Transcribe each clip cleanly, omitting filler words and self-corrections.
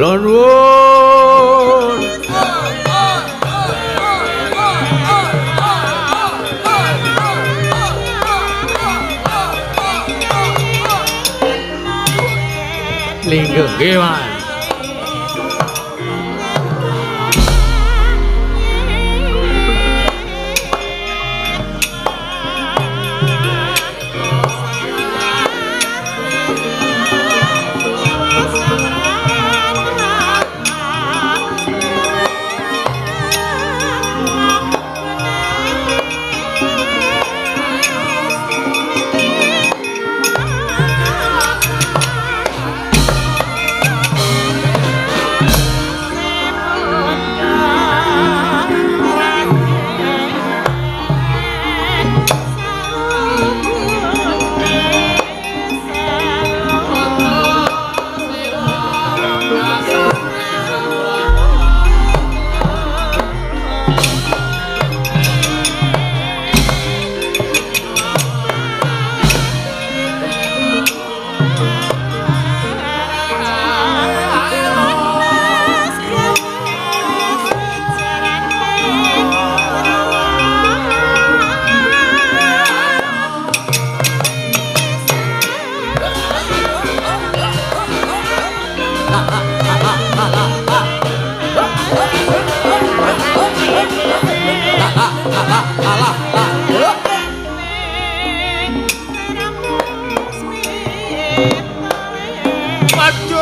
Lonwon Linggeng Gewan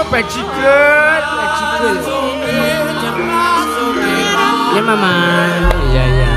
Bajikan ya mama iya iya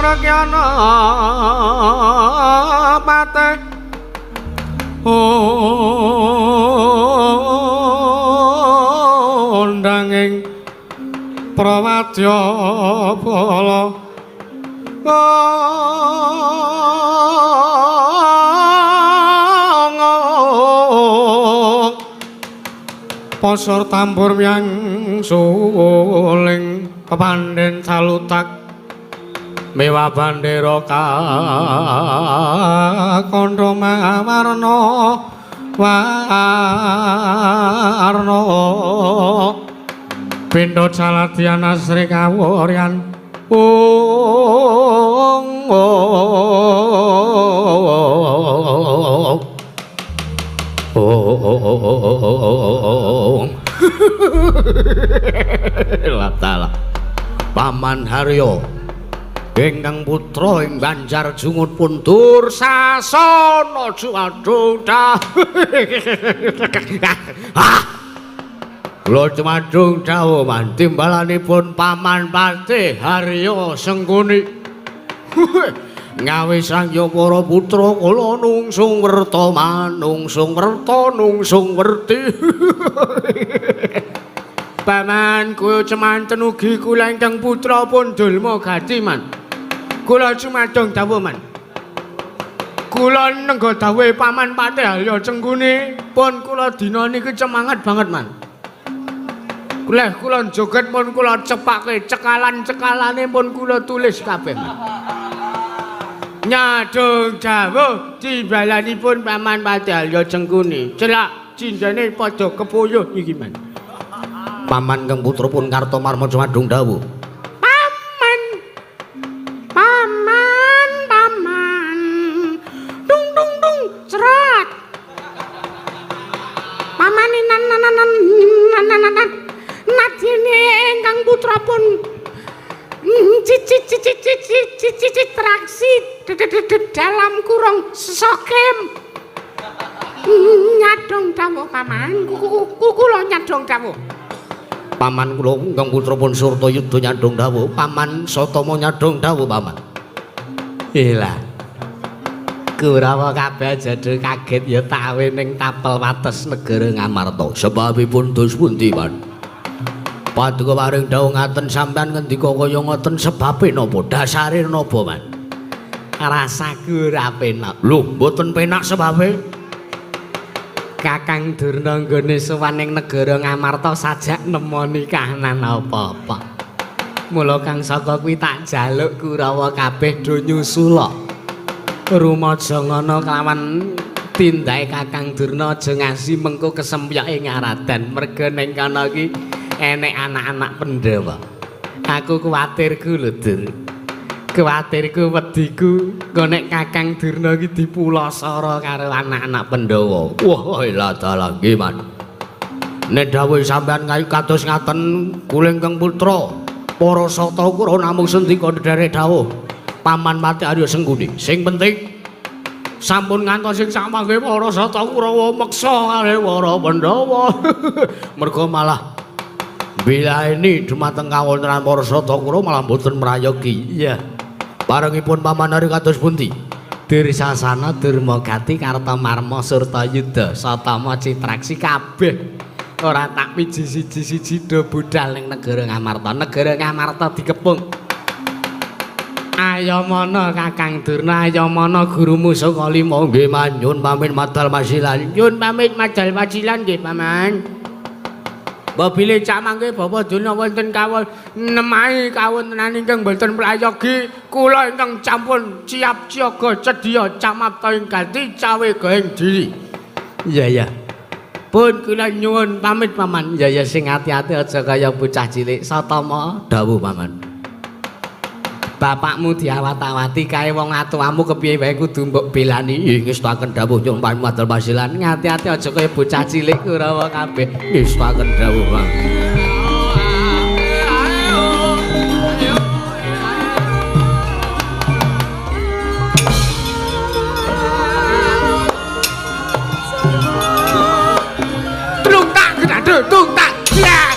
Rakyana pateh ondanging prawadya bala pasur tambur yang suling pepandhen salutak mewa bandera kandha mawarna warna pindha caladyan asri kawuryan oh Latala. Paman Haryo ingkang putra ing Banjar Jungut puntur sasana jumadung kula jumadung dawuh man timbalanipun Paman Patih Haryo Sengkuni ngawi sangya para putra kula nungsung werta manungsung werta nungsung werti Paman kula cemanten ugi kula ingkang putra pun dulma gati man. Kula jumadung dawuh man. Kula nengga dawuhe Paman Patih Haryo Sengkuni pun kula dina niki cemanget banget man. Kula joget pun kula cepake cekalan-cekalane pun kula tulis kabeh man. Nyadong dawuh timbalanipun Paman Patih Haryo Sengkuni. Celak cindane padha kepuyuh iki man. Paman kang putra pun Kartomarma jumadung dawuh. Paman. Dung dung dung cerat. Paman nadine ingkang putra pun cici traksi dalam kurung sokem. Nyadong dawuh paman. Kula nyadong dawuh. Paman kula ingkang putra pun Surtayuda nyadong dawuh, Paman Satama nyadong dawuh paman. Ilah. Kurawa kabeh jadul kaget ya tawe ning tapel wates negara Ngamarta. Sebabipun dos pundi, Pan? Paduka paring dawuh ngaten sampean ngendika kaya ngoten sebabe napa? Dasare napa, Man? Rasaku ora penak. Lho, mboten penak sebabe? Kakang Durna nggone sowan ing negara Ngamarta sajak nemoni kahanan apa-apa. Mula kang saka kuwi tak jaluk Kurawa kabeh do nyusula. Rumaja ngono kelawan tindake Kakang Durna aja ngasi mengko kesempyake ngaradan. Merga ning kana iki enek anak-anak Pandhawa. Aku kuwatirku lho, Dur. Kuwatirku wediku engko nek Kakang Durna iki dipulasara karo anak-anak Pandhawa. Wah, la dalah nggih, Man. Nek dawuh sampean kayu kados ngaten kula ingkang putra para Satakura namung sendika derek dawuh Paman Patih Haryo Sengkuni. Sing penting sampun ngantos sing samangke para Satakura meksa karo para Pandhawa. Merga malah bilaeni dumateng kawontenan para Satakura malah boten mrayogi. Iya. Parengipun Paman Haryo kados pundi? Dirsasana Durmagati Kartomarma Surtayuda Satama Citraksi kabeh ora tak piji siji-siji do budal ning negara Ngamarta. Negara Ngamarta dikepung. Ayamana Kakang Durna, ayamana gurumu Sukalima nggih manyun pamit madal masilan. Nyun pamit madal masilan nggih Paman. Babile cak mangke Bapak Durna wonten kawon nemahi kawontenan ingkang boten prayogi kula ingkang campun siap siaga cedya camapta ing ganti cawe goeng diri. Iya ya. Pun kula nyuwun pamit Paman. Ya sing ati-ati aja kaya bocah cilik. Satama dawuh Paman. Bapakmu diawat-awati kae wong atuamu kepiye wae kudu mbok belani. Ngestaken dawuh nyuwun pamit madal masilan. Ngati-ati aja kaya bocah cilik Kurawa kabeh. Ngestaken dawuh Paman. Tung tak ya.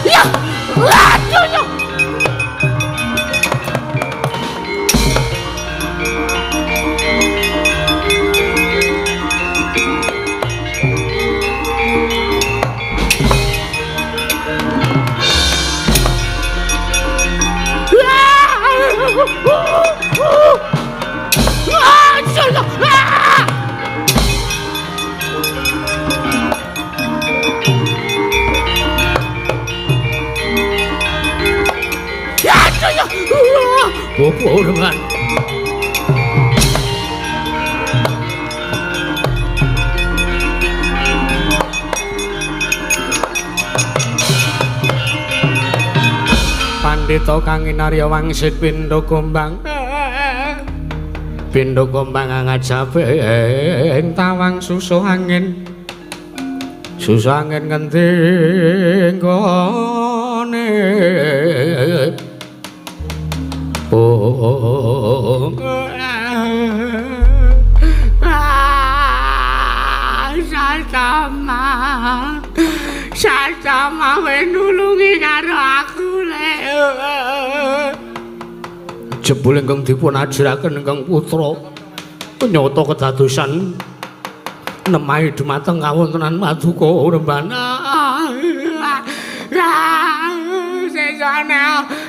ya. Aduh ya. Bobo dengan Pandita kang inarya wangsit pindha gombang angajabing tawang susuh angin ngendi gone Sasama wenulungi karo aku lek. Jebul ingkang dipun ajraken ingkang putra nyata kedadosan nemahi dumateng kawontenan Paduka Rembana.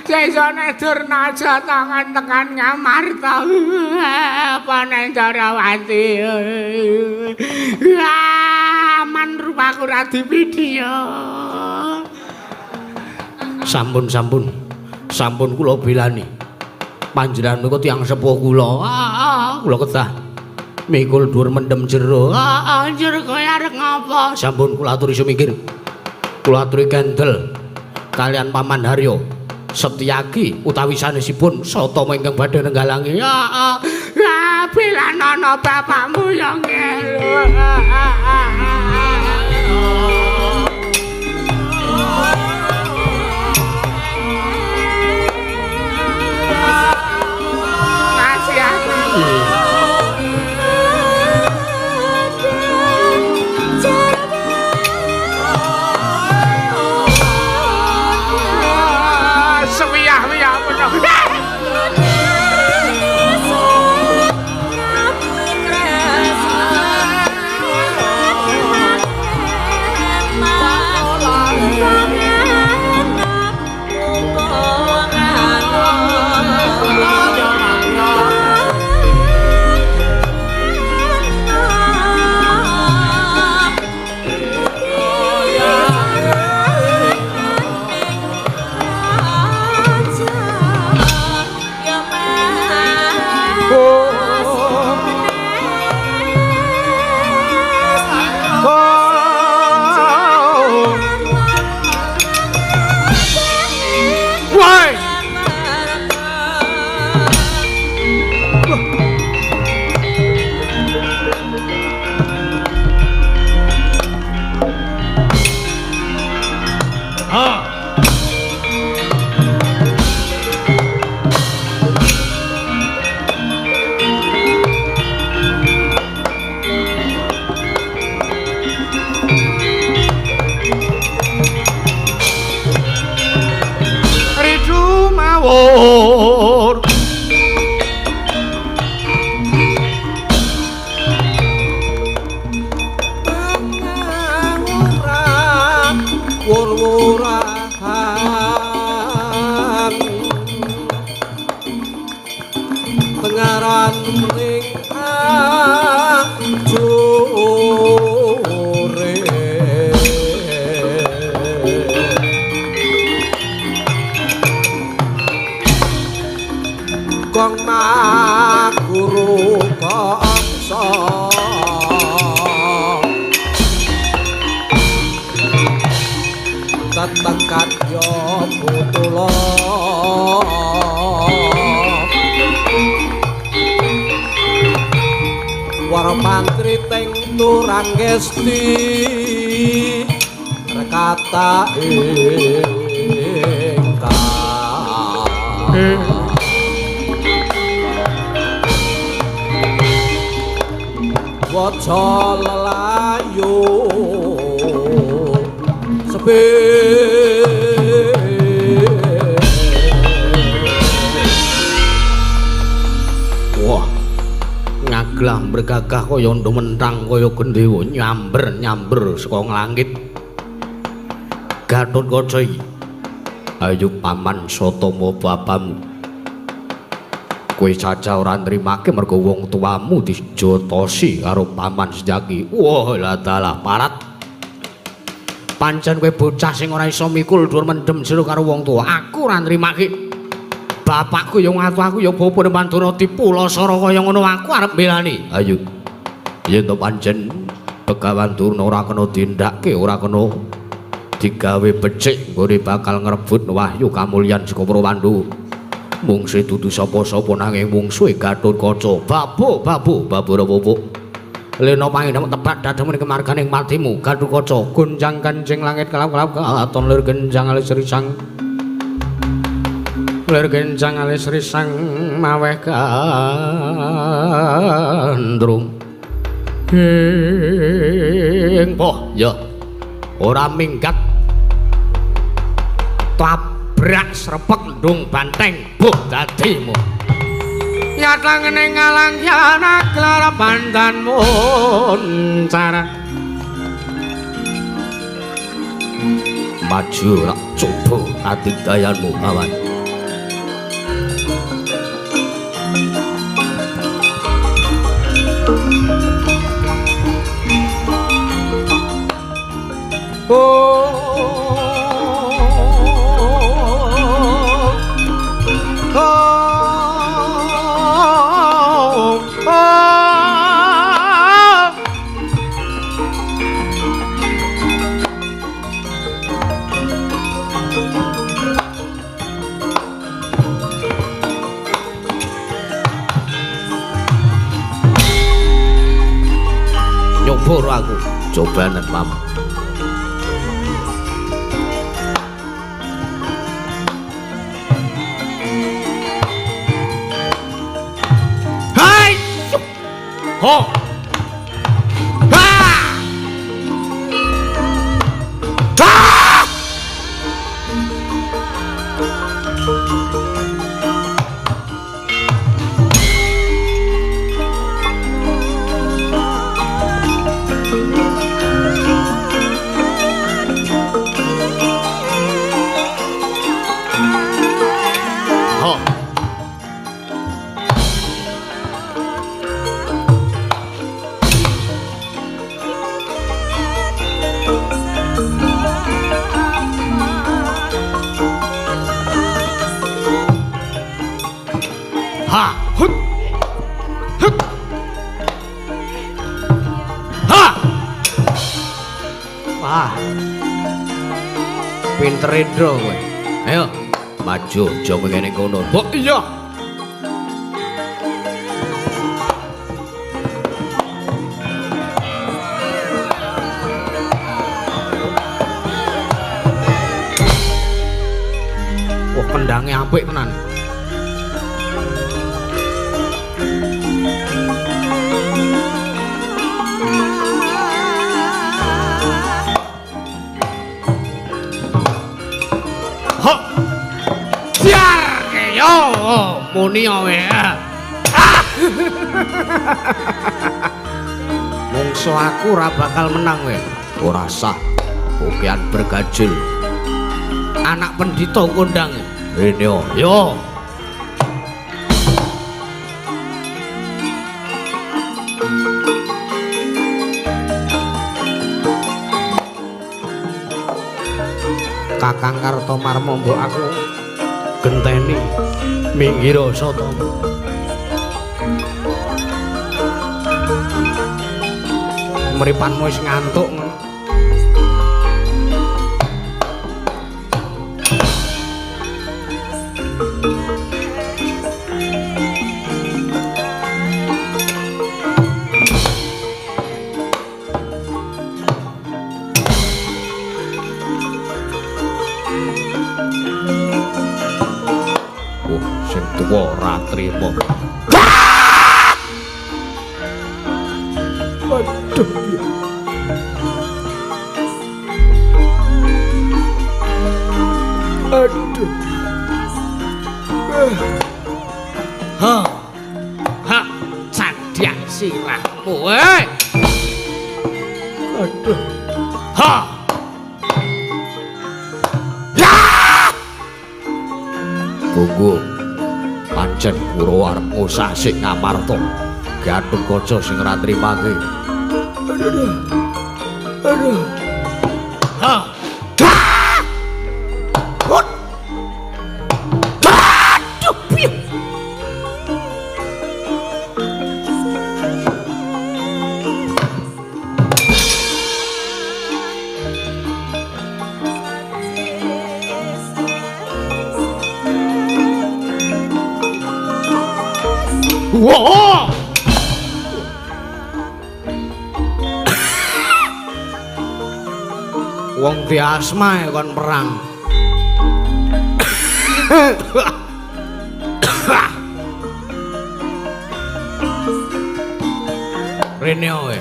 Sesone Durnaja tangan tekan Ngamarta Panendarawati aman rupaku Radipidya. Sampun kula bilani panjenengan menika tiyang sepuh kula kedah mikul dhuwur mendem jero njur kowe arep ngapa sampun kula aturi sumingkir kula aturi kendel kalian Paman Haryo Setyaki utawi sanesipun Satama ingkang badhe nenggalangi bilanono bapakmu ya ngelu. Rekata waca lelayu kabeh. Wah, ngaglah bergagah kaya ndo mentang kaya gendhewa nyamber saka langit. Gatotkaca iki ayo paman Satama bapamu. Kowe caca ora nrimake mergo wong tuamu dijotosi karo paman Sejaki. Wah, lah dalah parat. Pancen kowe bocah sing ora iso mikul dhuwur mendem jero karo wong tuwa. Aku ora nrimake. Bapakku yo ngatu aku yo bapa Pandura dipulasara kaya ngono aku arep mbelani. Ayo. Yen to pancen Begawan Durna ora kena dindakke, ora kena digawe becik, nggone bakal ngrebut wahyu kamulyan saka Prawandu. Mungsuhe dudu sapa-sapa nanging mungsuhe Gatotkaca. Babu rapopo. Lena panginem tepat dademu ing kemarganing matimu Gatotkaca. Gunjang kanjing langit kelap-kelap katon lir genjang alis risang. Lir genjang alis risang maweh gandrung. Oh, ya. Ora minggat. Tabrak srepek ndung banteng buh dadimu. Nyatang ning ngalang yana klara pandanmu cara. Maju rak coba adidayanmu awan. Nyobor aku cobanen mama. Hai! Ho! Ha! Ha! Ha! Hut! Hut! Ha! Wah. Pinter Indra kowe. Ayo, maju aja ngene kono. Oh iya. Oh, kendhange apik tenan. Muni awe. Mungsu aku ora bakal menang we. Ora sah. Pokean bergajul. Anak pendhita kondang. Rene yo. Kakang Kartomarma mbok aku genteni minggir Satama. Mripanmu wis ngantuk. Ora trimo. Aduh. Ha. Ha, cadyak sirahmu, Aduh. Ha. Ya. Gunggung. Pancen Kurawa arep ngusah sik Ngamarta. Gatotkaca sing ora trimake. Aduh. Ha. Wah! Wong diasma kon perang. Rene oe.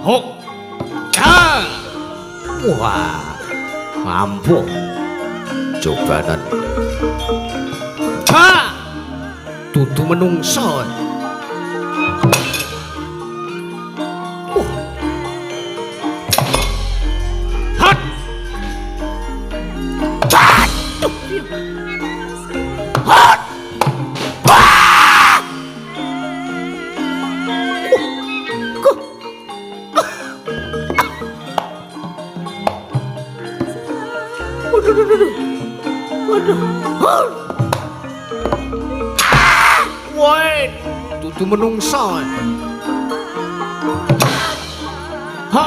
Hok. Ah! Wah. Mampu. Cobanan. Ha! Dudu menungso. Hat! Hat! Woi, dudu menungso. Ha.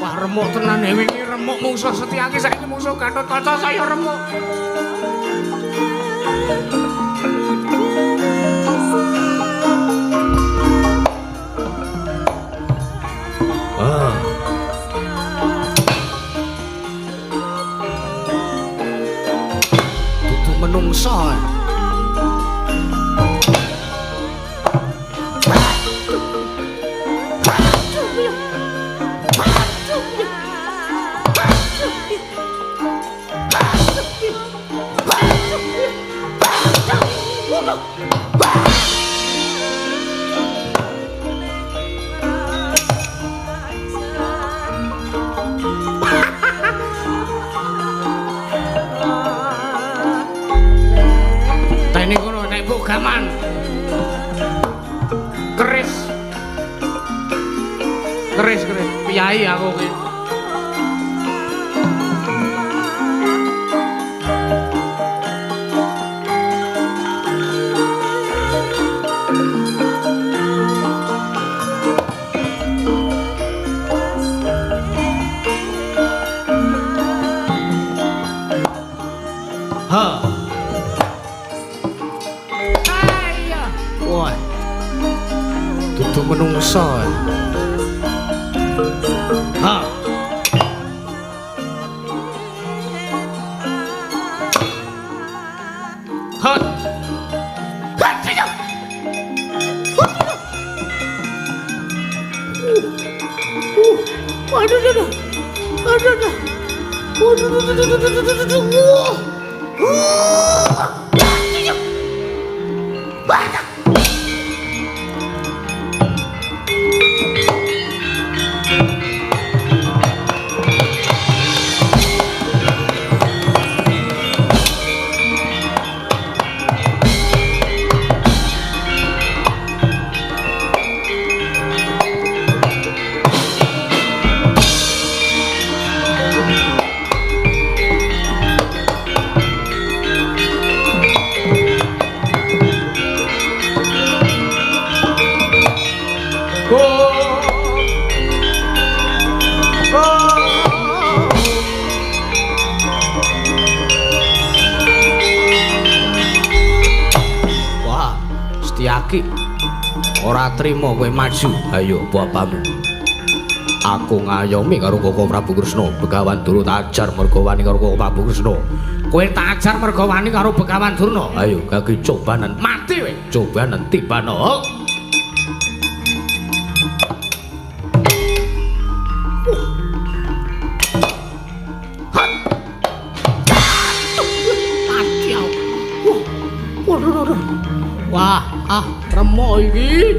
Wah remuk tenan wingi remuk mungsuh Setyaki saiki mungsuh Gatotkaca saya remuk. Dudu menungso. Tene kono nek mbok gaman. Keris. Keris piyai aku ki. Ha. Ayo. Wah. Dudu menungso. Ha. Hot. Ora trimo kowe maju, ayo bapamu. Aku ngayomi karo Koko Prabu Kresna, Begawan Durna ajar merga wani karo Koko Prabu Kresna. Kowe tak ajar merga wani karo Begawan Durna. Ayo gage cobanen mati kowe, cobanen tibana. Wah, remo iki.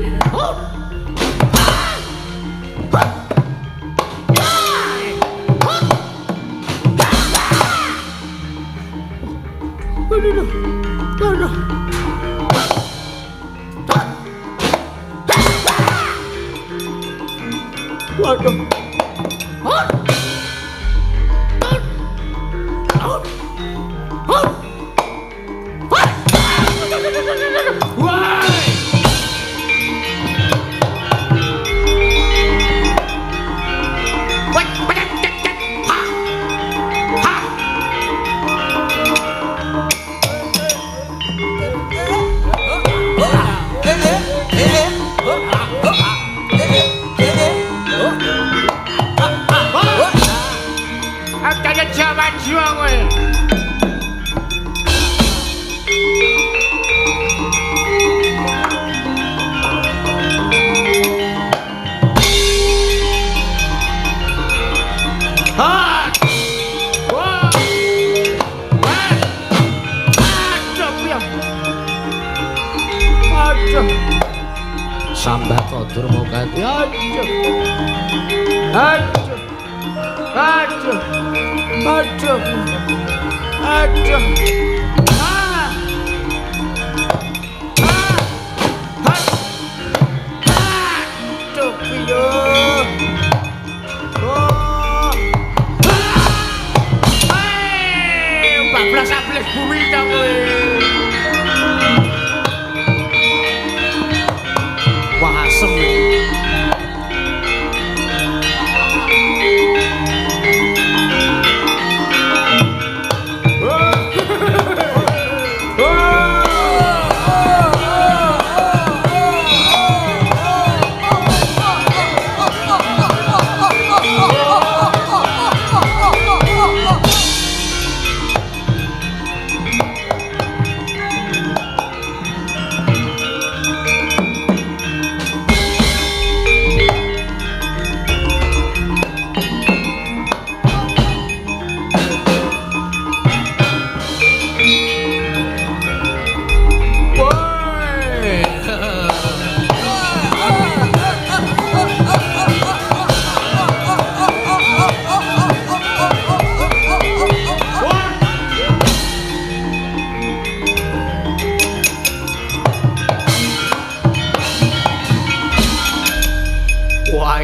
Sambata Durmagati.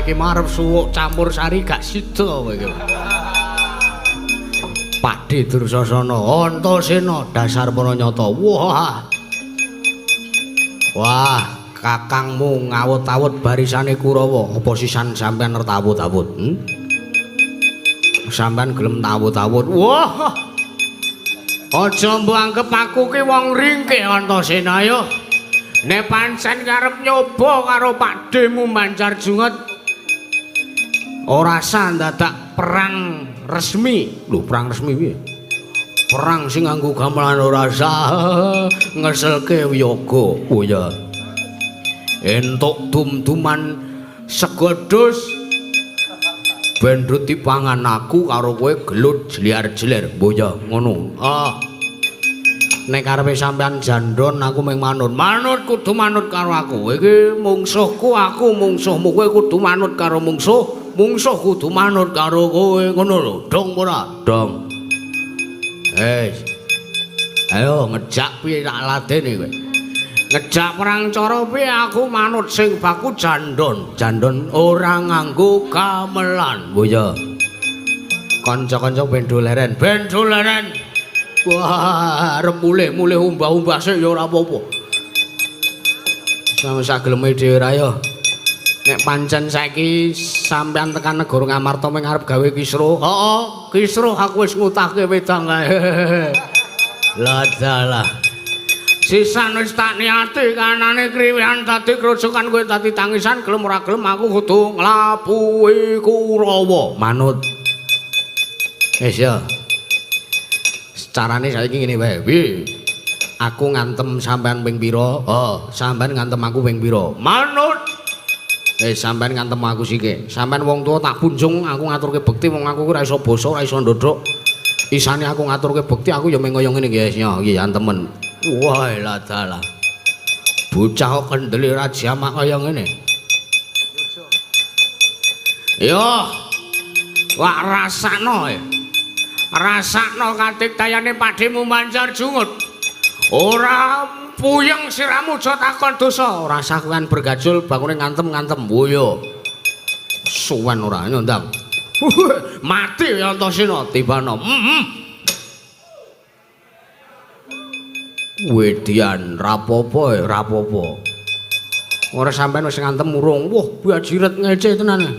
Iki marep suwuk campur sari gak sida kowe iki. Pakde Dursasana, Antasena, dasar Pranayata. Wah, kakangmu ngawut-awut barisane Kurawa, apa sisan sampean nertawut-awut? Sampean gelem tawut-awut. Wah. Aja mbok anggap aku ki wong ringkih Antasena yo. Nek pancen karep nyoba karo pakdemu Mancar Junget ora sah dadak perang resmi. Lho, perang resmi piye? Perang sing nganggo gamelan ora sah ngeselke wiyaga. Oh ya. Entuk dum-duman segodhos ben dipangan aku karo kowe gelut jliar-jlir mboyo ngono. Nek karepe sampean jandon aku mung manut. Manut kudu manut karo aku. Iki mungsuhku, aku mungsuhmu. Kowe kudu manut karo mungsuh, mungsuh kudu manut karo kowe ngono lho. Dong ora? Dong. Ayo ngejak piye tak ladeni kowe. Ngejak perang cara piye aku manut sing baku jandon. Jandon ora nganggo gamelan. Mboyo. Kanca-kanca ben doleren, ben doleren. Wah, arep mulih umbah-umbah sik ya ora apa-apa. Sampe sak geleme dhewe ra ya. Nek pancen saiki sampean tekan negara Ngamarta mung arep gawe kisruh. Heeh, kisruh aku wis ngutahke wedang kae. Lah dalah. Sisan wis tak niati kanane kriwihan dadi krojokan kowe dadi tangisan gelem ora gelem aku kudu nglabuhi Kurawa. Manut. Wis ya. Carane saiki ngene wae. Piye? Aku ngantem sampean ping pira? Sampean ngantem aku ping pira? Manut. Sampean ngantem aku sike. Sampean wong tuwa tak punjung aku ngaturke bekti wong aku ora iso basa, ora iso ndodhok. Isane aku ngaturke bekti aku ya mung kaya ngene guys ya, iki antemen. Wah, la dalah. Bocah kok kendeli ra jamak kaya ngene. Yo. Wak rasakno rasakno katik dayane padhemu manjar jungut. Ora puyeng siramu aja takon dosa. Rasa kan bergajul bangune ngantem-ngantem. Woyo. Suwen ora nyondang. Mati ya Antasena tibana. Wedian rapopo rapopo. Ora sampean wis ngantem urung. Wah, bajiret ngece tenan.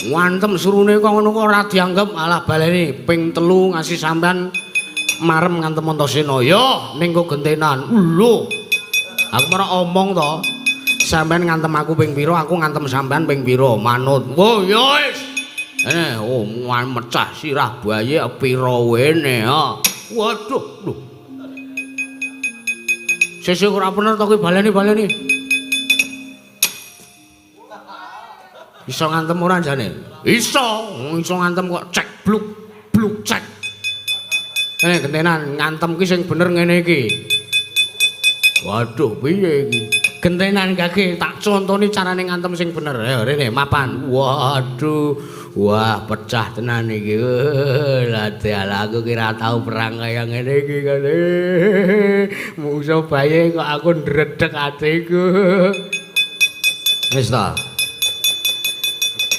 Ngantem surune kok ngono kok ora dianggep alah baleni ping 3 ngasih sampean marem ngantem Antasena. Yo ning kok gentenan. Lho. Aku ora omong to. Sampean ngantem aku ping pira, aku ngantem sampean ping pira. Manut. Oh, yo wis. Mecah sirah bayi pira wene ha. Waduh, lho. Sesuk ora bener to kuwi baleni. Iso ngantem ora jane? Iso ngantem kok cek bluk cek. Gentenan ngantem ki sing bener ngene iki. Waduh, piye iki? Gentenan kaki tak contoni carane ngantem sing bener. Ayo rene mapan. Waduh. Wah, pecah tenan iki. Lah dalah aku kira tau perang kaya ngene iki kan. Musuh bayi kok aku ndredeg atiku. Wis ta.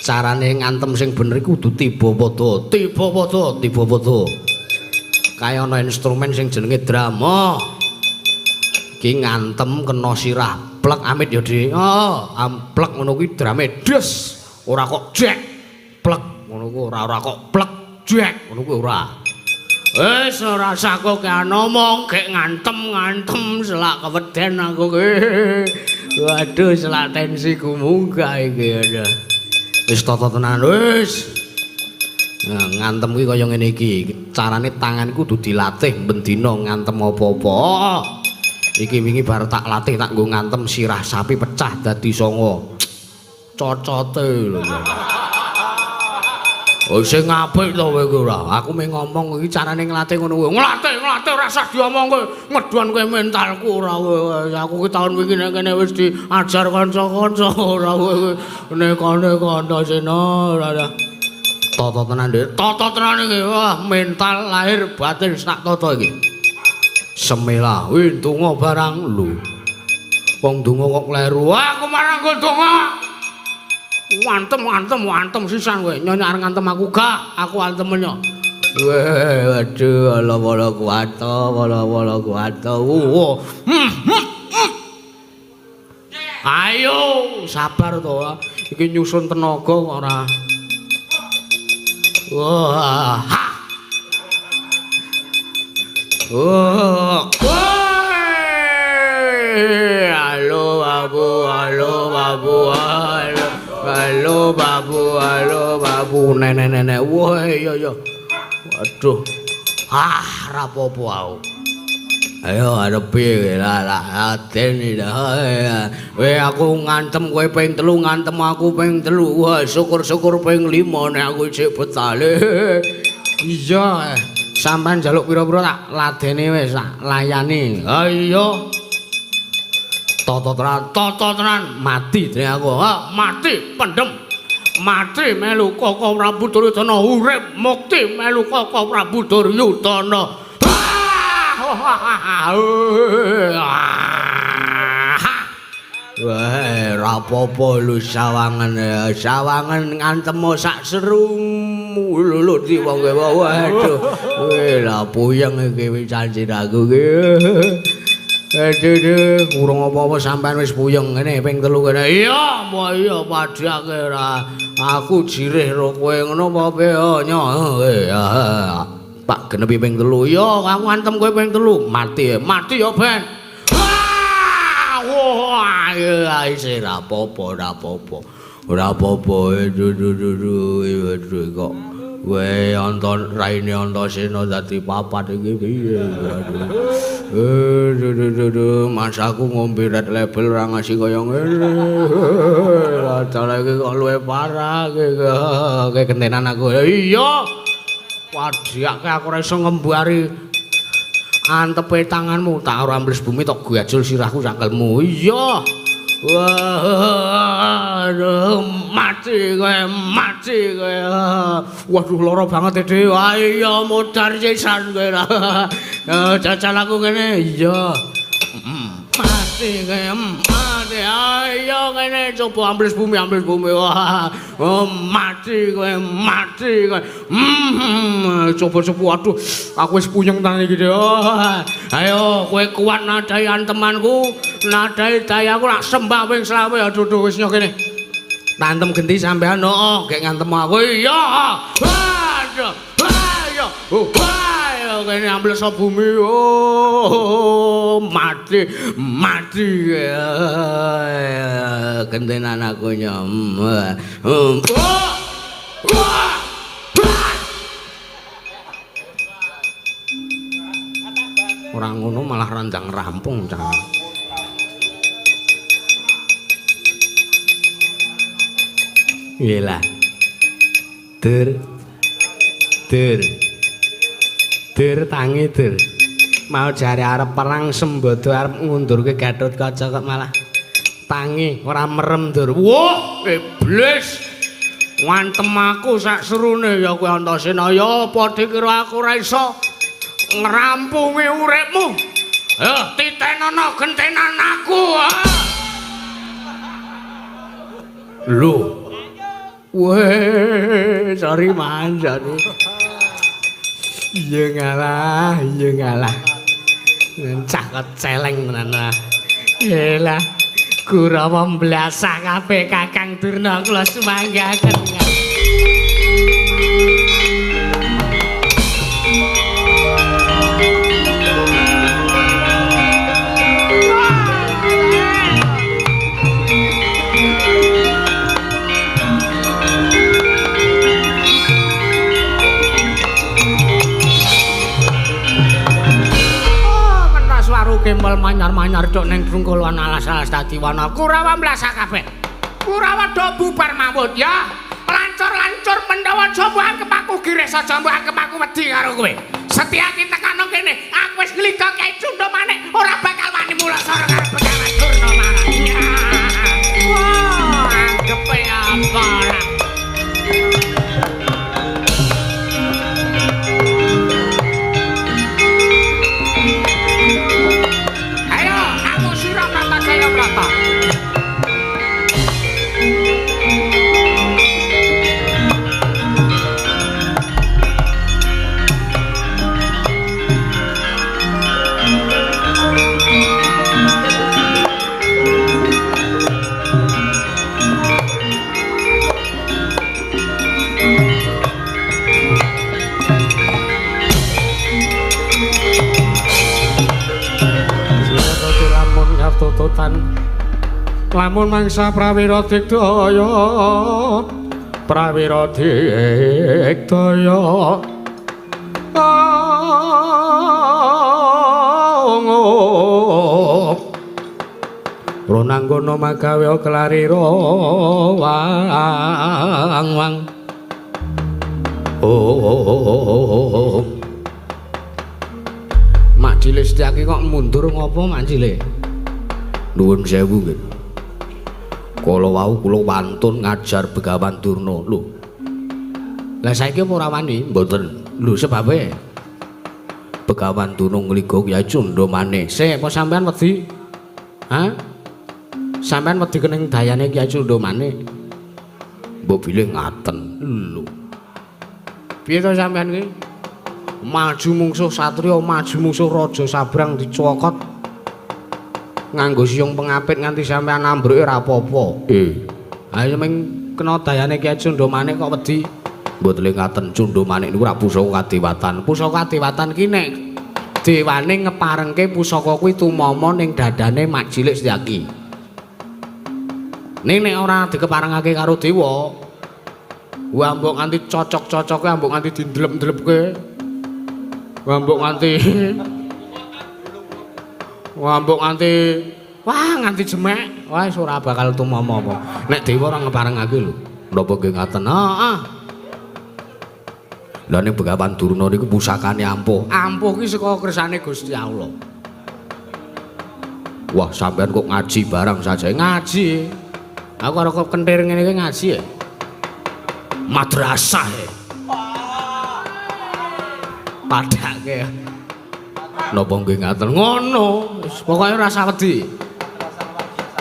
Carane ngantem sing bener iku kudu tiba padha. Kaya ana instrumen sing jenenge drama. Iki ngantem kena sirah plek amit ya Dik. Amplek ngono kuwi drame des. Ora kok jek plek ngono kuwi ora kok plek jek ngono kuwi ora. Wis ora usah kok ngomong gek ngantem selak keweden aku ki. Waduh selak tensiku munggah iki ya. Wis tata tenan wis. Nah, ngantem kuwi kaya ngene iki. Carane tanganku kudu dilatih bendina ngantem apa-apa. Iki wingi bar tak latih tak nggo ngantem sirah sapi pecah dadi 9. Cocote lho. Oh sing apik to kowe ora. Aku mung ngomong iki carane nglatih ngono kowe. Nglatih ora usah diomong kowe. Ngedhuan kowe mentalku ora kowe. Aku ki taun wingi nek kene wis diajar kanca-kanca ora kowe. Nek Antasena ora. Tata tenan Dik. Tata tenan iki. Wah, mental lahir batin tak tata iki. Semela, wih donga barang lho. Wong donga kok kleru. Aku marang kowe donga. Wantem sisan kowe. Nyonya arep ngantem aku gak, aku antemennya. Waduh, ala-ala kuwato. Ayo, sabar to. Iki nyusun tenaga kok ora. Wah. Halo babu. Nenek. Woi, yo. Waduh. Rapopo aku. Ayo arep piye lah ateni dah. Kowe aku ngantem kowe ping 3 ngantem aku ping 3. Wah, syukur-syukur ping 5 nek aku isih betale. Iya, sampean njaluk pira-pira tak ladeni wis tak layani. Ha iya. Toto tenan mati dene aku. Ha, mati pendem. Mati melu Koko Prabu Duryudana urip mukti melu Koko Prabu Duryudana. Wah, rapopo lu sawangan ngantemo sak serumu lho di wong waduh. Weh, lah puyeng iki wis janji aku iki. Aduh, urung apa-apa sampean wis puyeng ngene ping 3 kene. Iya, mbok iya padhake ra. Aku jirih ro kowe ngono apa piye ya. Tak genepi ping 3. Yo, aku antem kowe ping 3. Mati yo ben. Wah, ya isih ra apa-apa. Ora apa-apa. Kok kowe anton raine Antasena dadi papat iki piye? Mas aku ngombe red label ora ngasih kaya ngene. Cara iki kok luwe parah iki. Kentenan aku. Iya. Wadiake aku ora iso ngembari antepe tanganmu tak ora ambles bumi tok gajul sirahku cangkelmu. Iya. Wah, mati kowe. Waduh lara banget Dek. Ayo modar sisan kowe. Jajal aku ngene. Iya. Mati kowe. Ayo kene coba ambles bumi. Wah, mati kowe. Coba waduh, aku wis puyeng tenan iki. Ayo kowe kuat nadai antemanku, nadai dayaku lak sembah ping 20. Aduh wis nyok kene. Tantem genti sampean gek ngantem aku. Iya. Aduh. Ayo. Ayo kene ambles bumi. Mati. Gentenan aku nyom. Orang ngono malah ranjang rampung cah. Iyalah. Dur tangi dur. Mau jare arep perang Sembada arep ngundurke Gatotkaca kok malah tangi ora merem dur. Wah, iblis. Ngantem aku sak serune ya kowe Antasena ya apa dikira aku ora iso ngrampungi uripmu. Titenono gentenan aku. Lho. Weh, sorry manjane. Iya ngalah. Cah keceleng tenan. Yalah, Kurawa mblasah kabeh Kakang Durna kula sumanggaken. Kembal manyar-manyar cok neng trungkulan alas-alas dadi wana. Kurawa mblasah kabeh. Kurawa do bubar mawut ya. Lancur-lancur Pandhawa coba angkep aku girih saja mbok angkep aku wedi karo kowe. Setyaki tekano kene. Aku wis ngligake Cundha Manik ora bakal wani mulasara karo Begawan Durna Manik. Wah, angkepe apa ora? Tututan lamun mangsa prawira digdaya Ronanggono magawe kelarira wang. Oh. Mak Cilik Setyaki kok mundur ngopo Mak Cilik? Nuwun sewu nggih. Kala wau kula wantun ngajar Begawan Durna. Lho. Lah saiki apa ora wani? Mboten. Lho sebabe Begawan Durna ngligo Kyai Cundamane. Apa sampean wedi? Hah? Sampean wedi kening dayane Kyai Cundamane? Mbok bilih ngaten. Lho. Piye to sampean iki? Maju mungsuh satriya, maju mungsuh raja sabrang dicokot. Nganggo siung pengapit nganti sampean ambruke ora apa-apa. Ayo ming kena dayane Kyai Cundamane kok wedi. Mboten ngaten Cundamane niku ora pusaka kadewatan. Pusaka kadewatan ki nek dewane ngeparengke pusaka kuwi tumama ning dadane Mak Cilik Setyaki. Ning nek ora dikeparengake karo dewa, wah mbok nganti cocok-cocoke, mbok nganti dindelep-delepke. Wah mbok nganti nganti jemek. Wah ora bakal tumama apa. Nek dewa ora ngeparengake lho. Napa nggih ngaten? Heeh. Lah ning Begawan Durna niku pusakane ampuh. Ampuh ki saka kersane Gusti Allah. Wah, sampean kok ngaji barang saja. Ngaji. Aku karo kok kentir ngene iki ngaji ya. Madrasah ya. Padake. Napa nggih ngaten ngono. Pokoke ora usah wedi.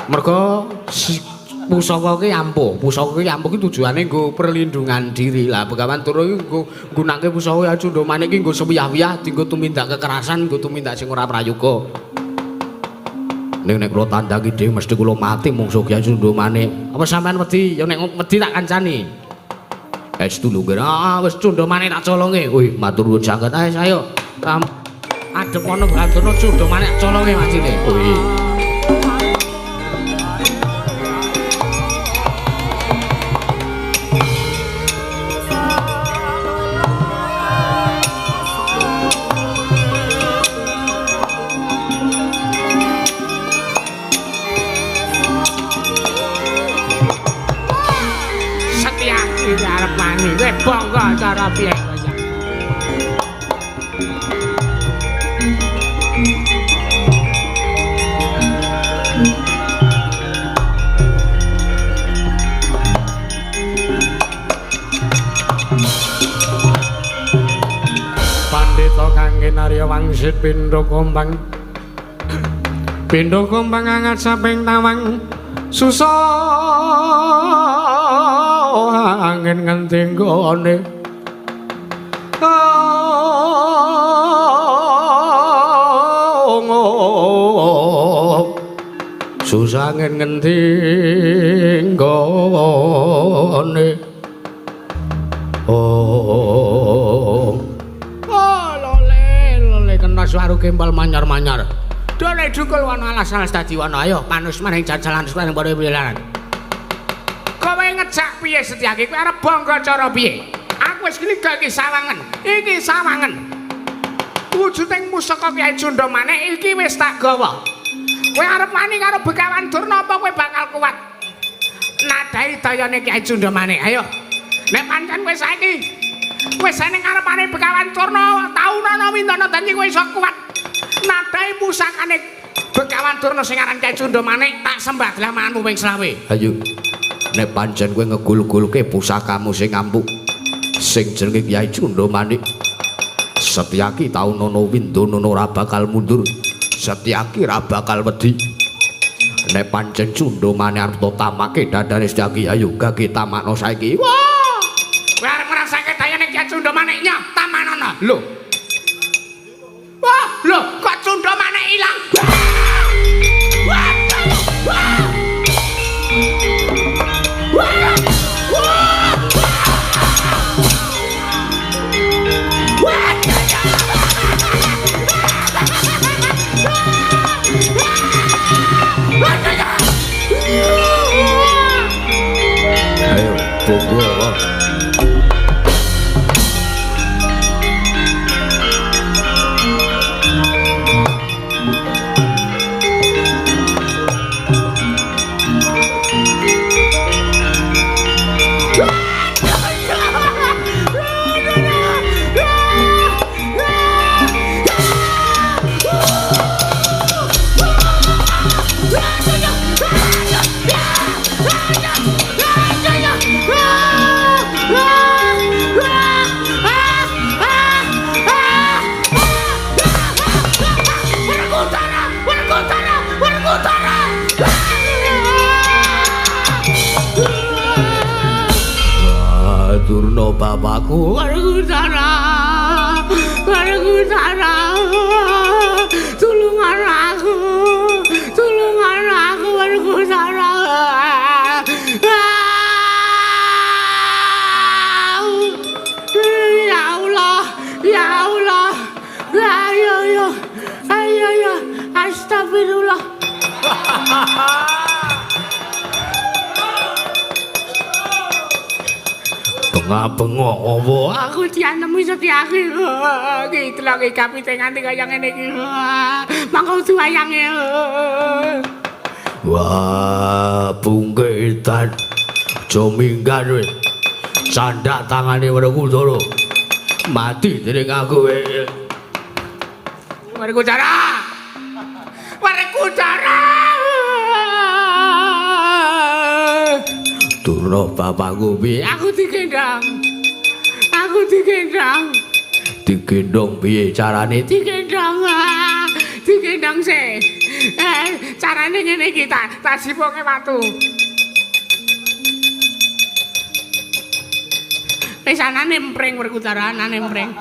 Mergo pusaka ki ampuh. Pusaka ki ampuh ki tujuane nggo perlindungan diri. Lah Begawan Durna iki nggo gunakake pusaka Kyai Cundamane iki nggo sewiyah-wiyah dienggo tumindak kekerasan, nggo tumindak sing ora prayoga. Nek kula tandhangi dhewe mesti kula mati mungsuh Kyai Cundamane. Apa sampean wedi? Ya nek wedi tak kancani. Estu lho nggih. Wis Cundamane tak colonge. Wih, matur nuwun sanget. Ayo. Adep ana Begawan Durna Cundamane tak colonge macine. Wih. Bangga cara piye kaya. Pandita kangge narya wangsit pindha kombang. Pindha kombang angat saping tawang susah angin ngenting gone susah angin ngenting gone lole kena suaru kempal manyar-manyar dene dukul wana alas-alas dadi wana ayo panus maning jajalan sekarang pada pilihan kowe ngejak piye Setyaki kowe arep bangga cara piye aku wis ngliga iki sawangen wujuding musaka Kyai Cundamane iki wis tak gawa kowe arep wani karo Begawan Durna apa kowe bakal kuat nadai dayane Kyai Cundamane ayo nek pancen kowe saiki wis ning ngarepane Begawan Durna taunana windana dadi kowe iso kuat nadai pusakane Begawan Durna sing aran Kyai Cundamane tak sembah dlamanmu ping 20 ayo nek pancen kowe ngegul-gulke pusakamu sing ampuh sing jenenge Kyai Cundamane Setyaki taunana windana ora bakal mundur Setyaki ora bakal wedi nek pancen Cundamane arep tamake dadane Setyaki ayo gage tamakno saiki wah kowe arep ngrasake dayane Kyai Cundamane nyah tamanana lho wah lho kok Cundamane ilang wah ayo tunggu Durna bapakku Werkudara tulungan aku Werkudara ya Allah ayo astagfirullah. Bengok apa? Aku dianemi Setyaki. Iki delok kapite nganti kaya ngene iki. Mangko diwayange. Wah, bungketan. Jominggan wis. Sandak tangane Werkudara. Mati dening aku. Werkudara. Durna bapakku piye? Aku digendong. Digendong piye carane? Digendong sih. Carane ngene iki tak sipoke watu. Wis anane empring Werkudara, anane empring.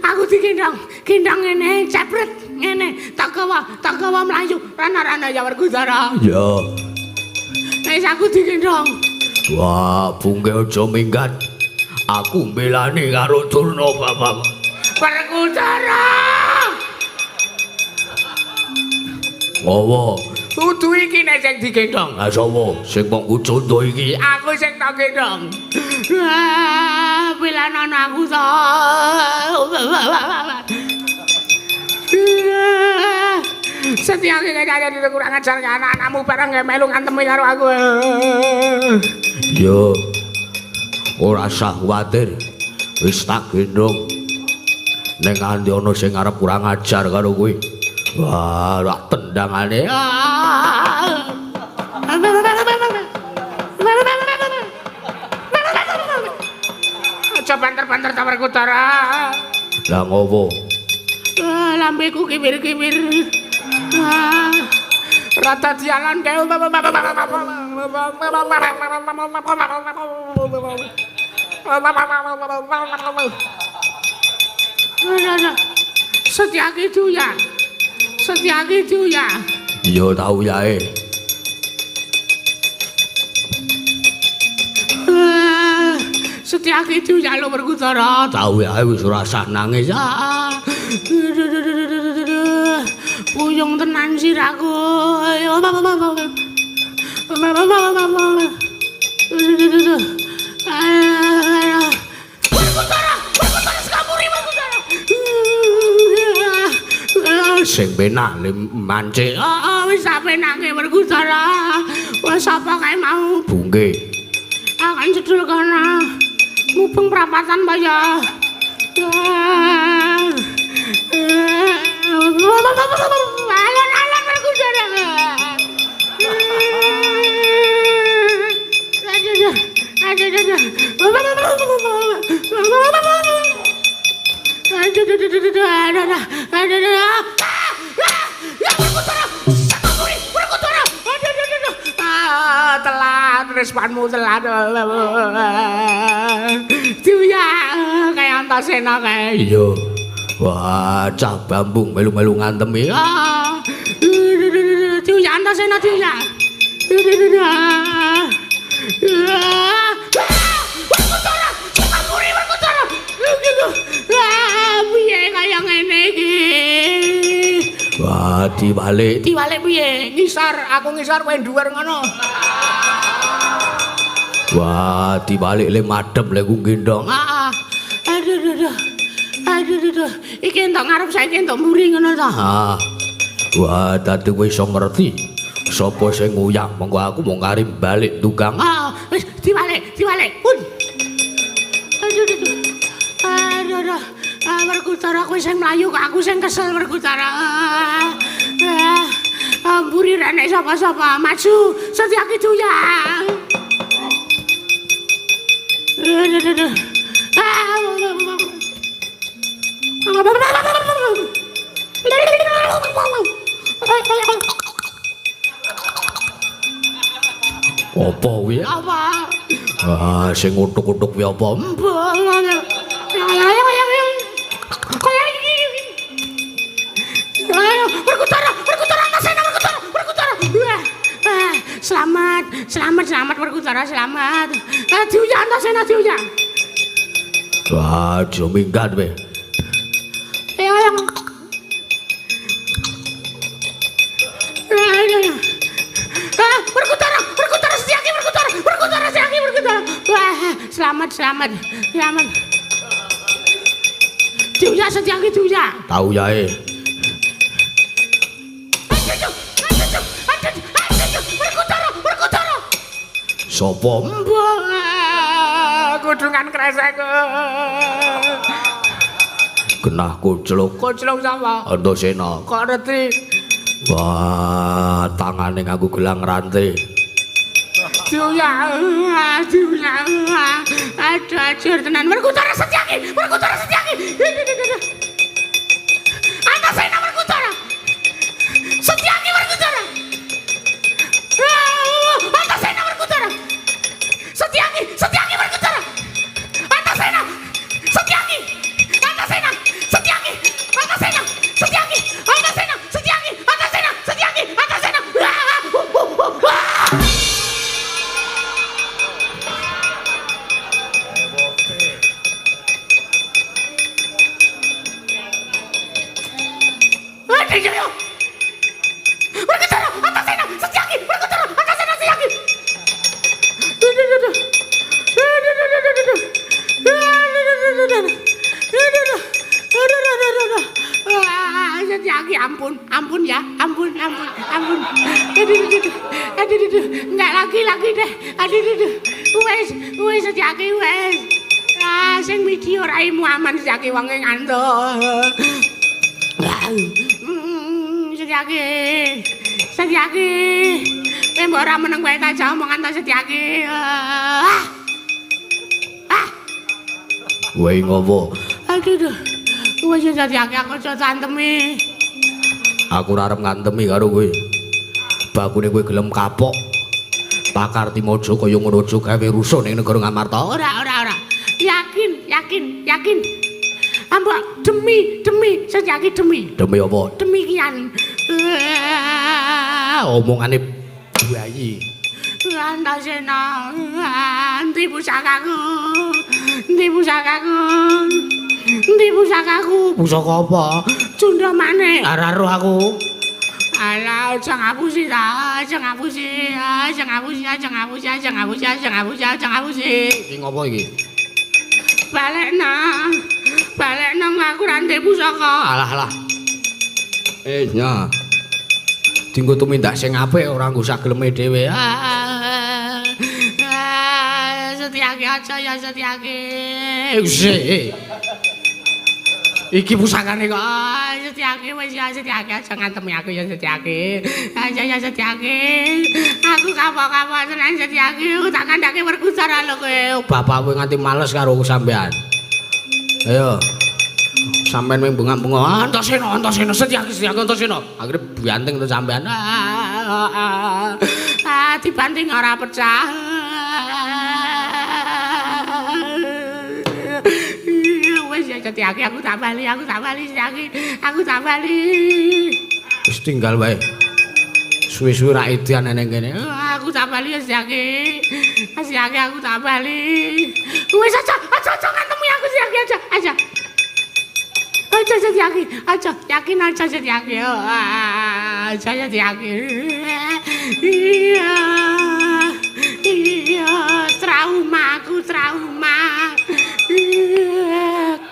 Aku digendong ngene, cepret ngene, tak gawa mlayu rana-rana ya Werkudara. Ya. Wis aku digendong. Wah, bungke aja minggat. Aku mbelani karo Durna bapak. Werkudara. Apa? Kudu iki nek sing digendong. Lah sapa? Sing mung contoh iki. Aku sing tak gendong. Belanan aku to. Setyaki kaya kurang ajar anak-anakmu barang gak melu ngantemi karo aku. Yo. Ora usah kuwatir. Wis tak gendong. Nek nganti ana sing arep kurang ajar karo kowe. Wah, tak tendangane. Aja banter-banter ta Werkudara. Lah ngopo? Lambeku kibir-kibir. Rata jalan kae. Setyaki itu ya. Iya tau yae. Setyaki itu ya lo Werkudara. Tau yae wis ora usah nangis. Puyung tenan siraku. Werkudara sekapuri Werkudara. Sing penak mancing. Wis sapenake Werkudara. Wis apa kae mau? Bungke. Akan cedul kana. Mubeng prapatan baya. Alon-alon Werkudara. Telat responmu telat. Diuya kaya Antasena kae. Iya. Wah, cah bambung melu-melu ngantemi. Diuya Antasena diuya. Werkudara, sekapuri Werkudara. Piye kaya ngene iki? Wah, dibalik piye? Ngisor, aku ngisor kowe dhuwur ngono. Wah, dibalik le madhep le ku gendong. Aduh. Iki entuk ngarep saiki entuk mburi ngono ta. Wah, dadi kowe iso ngerti sapa sing nguyang. Mengko aku mung kari balik tukang. Wis dibalik. Pun. Aduh. Werkudara kowe sing mlayu kok aku sing kesel Werkudara. Mburi rene sapa-sapa maju Setyaki Duyang. Apa kuwi? Apa? Ah, sing utuk-utuk kuwi apa? Kaya iki. Berkutara antasena berkutara. Selamat berkutara, selamat. Diuya antasena diuya. Wah, aja minggat kowe. Berkutara Setyaki berkutara. Wah, selamat. Diuya Setyaki diuya. Tahu yae. Berkutara. Sopo? Kudungan kresek. Genah kucluk sapa? Antasena. Kok ngerti? Wah, tangane nganggo gelang rantai. Diuya. Aduh, ajur tenan. Berkutara Setyaki. Antasena berkutara. Setyaki berkutara. Antasena berkutara. Setyaki berkutara. Antasena. Setyaki. Ampun ya. Aduh. Enggak lagi deh. Aduh. Wes Setyaki wes. Sing midi ora imu aman Setyaki wonge ngantuk. Setyaki. Mbok ora meneng wae ta aja omongan to Setyaki. Wae ngopo? Aduh. Wes Setyaki aku aja cantemi. Aku ora arep ngantemi karo kowe. Bakune kowe gelem kapok. Pakar Timojo kaya ngono aja gawe rusuh ning negara Ngamarta. Ora. Yakin. Ambak demi Setyaki demi. Demi apa? Demi kian. Omongane bayi. Antasena, endi pusakaku? Pusaka apa? Cundha maneh. Ora roh aku. Alah, aja ngapusi. Iki ngopo iki? Balekna aku ra ndek pusaka. Alah. Nya. Dinggo tumindak sing apik ora nggo sageleme dhewe. Setyaki aja ya Setyaki. Iki pusakane kok. Setyaki wis ya Setyaki aja ngantemi aku ya Setyaki. Aja ya Setyaki. Aku kapok-kapok tenan Setyaki. Tak kandhake Werkudara lho kowe. Bapakku nganti males karo sampean. Ayo. Sampeyan mung bengak-bengok. Antasena Setyaki Antasena. Akhire banting to sampean. Dibanting ora pecah. Wis ya Setyaki aku tak bali Setyaki. Aku tak bali. Wis tinggal wae. Suwe-suwe ra edan nang kene. Aku tak bali ya Setyaki. Setyaki aku tak bali. Wis aja ngantemi aku Setyaki aja. Aja Setyaki, yakin aja Setyaki. Aja Setyaki. Iya, trauma.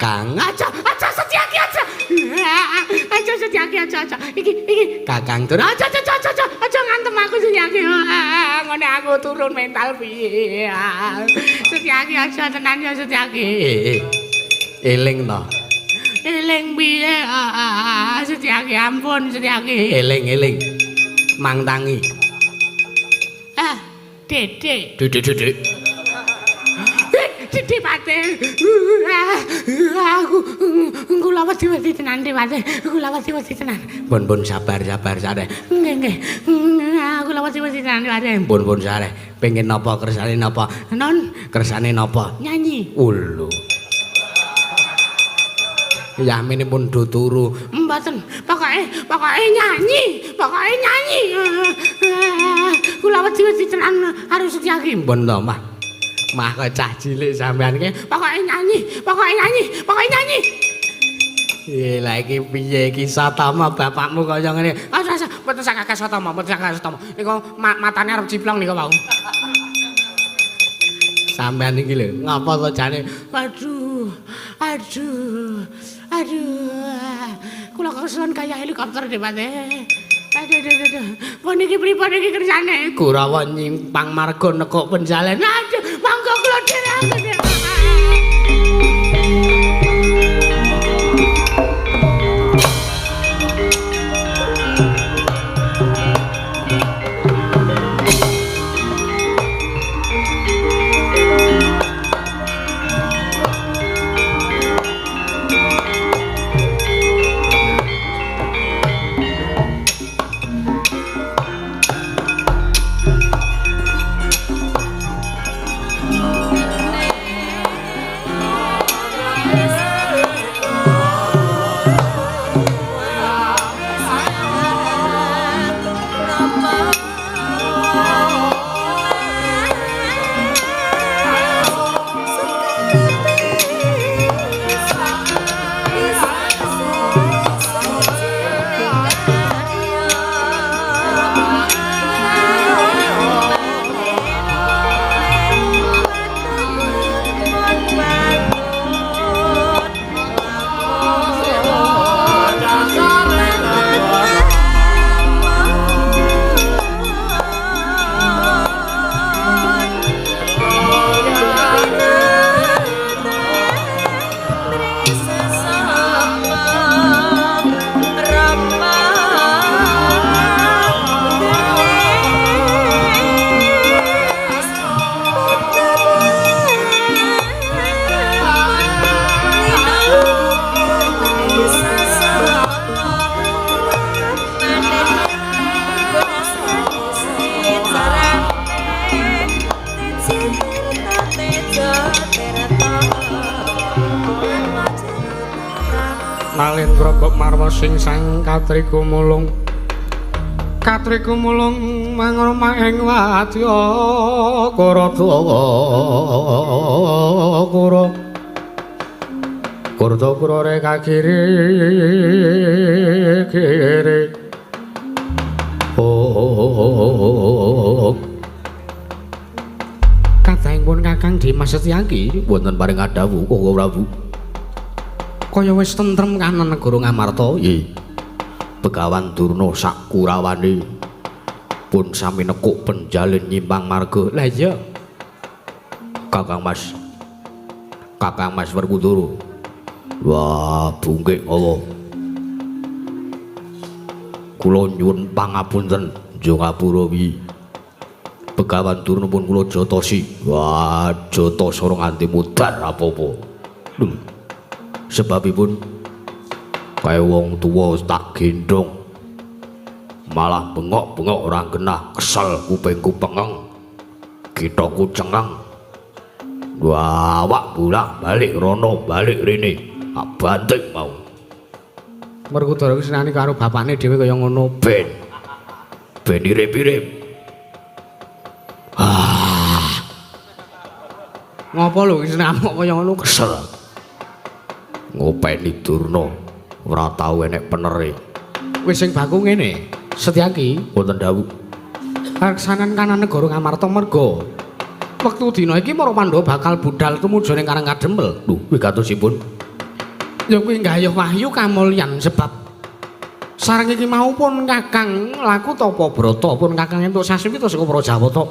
Kang, aja Setyaki aja. Aja Setyaki aja. Iki. Kakang turun. Aja ngantem aku Setyaki. Ngene aku turun mental piye. Setyaki aja tenan ya Setyaki. Eling to. Eling piye? Setyaki ampun Setyaki. Eling. Mang Tangi. Dedek. Dipate. Aku kula wedi tenan Dipate. Kula wedi tenan. Pun sabar sare. Nggih. Aku wedi tenan Dipate. Pun sare. Pengen napa kersane napa? Non, kersane napa? Nyanyi. Ulu. Yaminipun do turu. Mboten, pokoke nyanyi. Kula wedi tenan harus Setyaki. Mbon to, Mah. Mah kok cah cilik sampean iki pokoke nyanyi. Lah iki piye iki Satama bapakmu kaya ngene. Mboten sakake Satama. Niku matane arep ciplong niku wau. Sampean iki lho, ngapa to jane? Aduh. Kula kesuwen kaya helikopter Dipate. Aduh. Pun iki pripun iki kersane? Kurawa nyimpang marga nekuk penjalen. Aduh, monggo kula dherekaken. Malin grobok marwa sing sang katriku mulung mangromah ing wadya Kurta re kagiri Kathaingipun Kakang Dimas Setyaki wonten paring adhawu Koko Prabu. Kaya wis tentrem kanan negara Ngamarta. Nggih. Begawan Durna sak kurawane pun sami nekuk penjalin nyimpang marga. Lah iya. Kakang Mas Werkudara. Wah, bungkik Allah. Kula nyuwun pangapunten Jongapura wi. Begawan Durna pun kula jotosi. Wah, jotos ora nganti mudhar apa-apa. Sebabipun kaya wong tuwa tak gendong malah bengok-bengok ora genah, kesel kupingku pengeng, gitoku cengeng. Awak bolak balik rono balik rene, banting mau. Werkudara senani karo bapakne dhewe kaya ngono Ben irip-irip. Ngopo lho wis ngamuk kaya ngono Kesel. Ngopeni Durna ora tau enek penere. wis sing baku ngene Setyaki Wonten dawuh. Laksanan kanan negara Ngamarta merga wektu dina iki para Pandhawa bakal budhal tumuju ning Karang Kadempel. Lho, kuwi katosipun. Ya kuwi nggayuh wahyu kamulyan sebab sareng iki mau pun Kakang laku tapa brata pun Kakang entuk sasiwita saka Prajawata.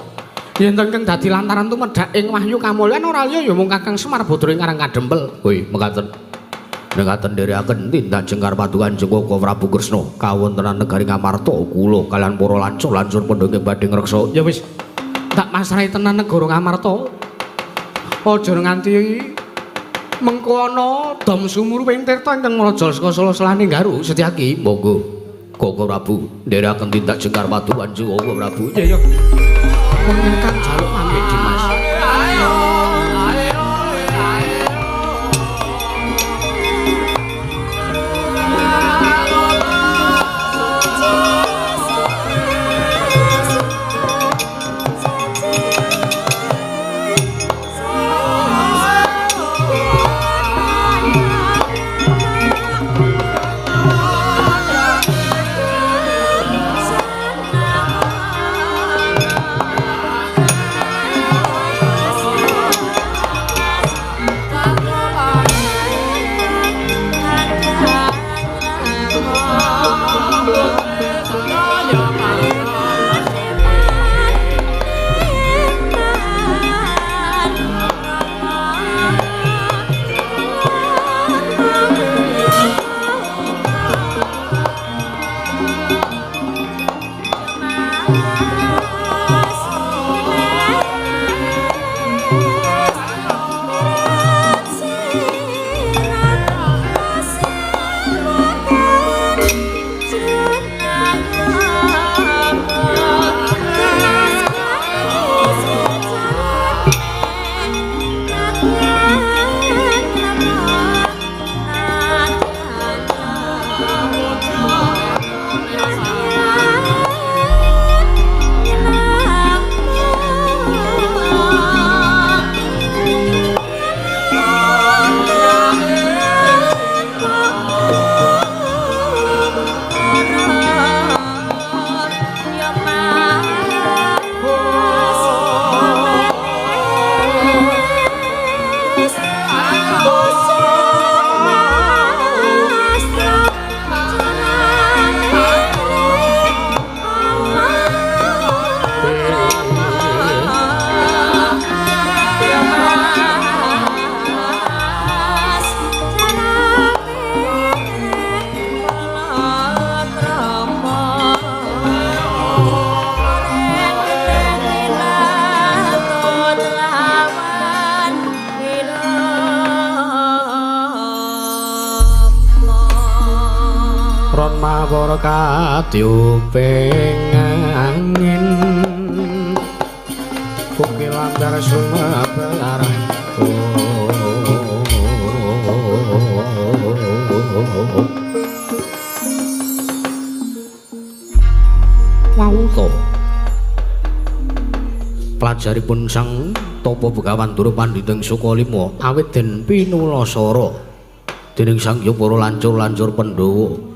Yen tengkeng dadi lantaran tumedhak ing wahyu kamulyan ora liya ya mung Kakang Semar Badra ing Karang Kadempel. Woi, mekaten. Nengaten dherekaken tindak jengkar padukan Jengkoko Prabu Kresna kawontenan negari Ngamarta kula kaliyan para lancur-lancur pendhenge badhe ngreksa. Ya wis tak masrahi tenan negara Ngamarta. Aja nganti mengko ana dom sumur ping tirta ingkang mrajal saka Sala Selane Garu Setyaki. Monggo Koko Prabu ndherekaken tindak jengkar paduan Koko Prabu. Ya ya. Mengkang jaluk pamit Dimas. Katiuping angin Kuki langgar sumabar Wauto Pelajaripun sang Topo Begawan Duru Pandhita Sukalima awit den pinulasara dening sang Yupara lancur-lancur Pandhawa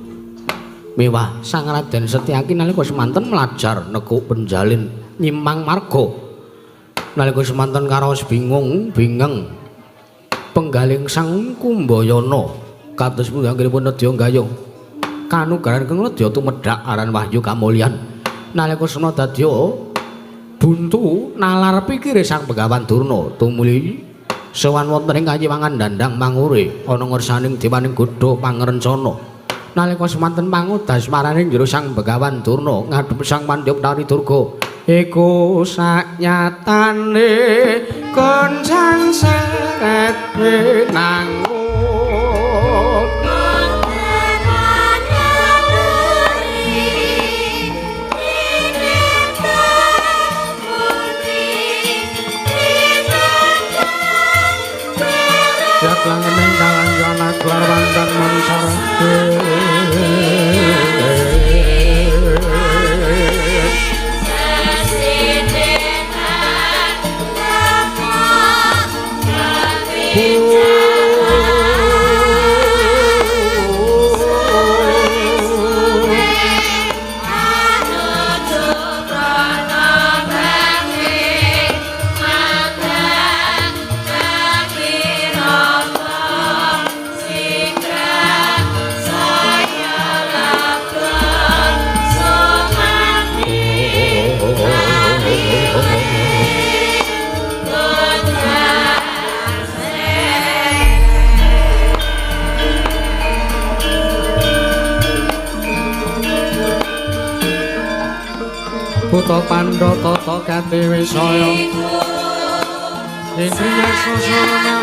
mewah sang Raden Setyaki nalika semanten mlajar nekuk penjalin nyimang marga nalika semanten karaos bingeng penggaling sang Kumbayana kados pundi anggenipun nedya gayuh kanugrahan kang nedya tumedhak aran Wahyu Kamulyan nalika sena dadya buntu nalar pikire sang Begawan Durna tumuli sowan wonten ing kayiwangan dandang mangure ana ngersaning dewaning Godha pangrencana nalika semanten pangudas maraning jero sang Begawan Durna ngadhep sang Mandyaptari Durga iku saknyatane koncan seret pinangun Langening kalanjana kelar wantan mansara Buta Pandha tata Katiwisaya Indriya susana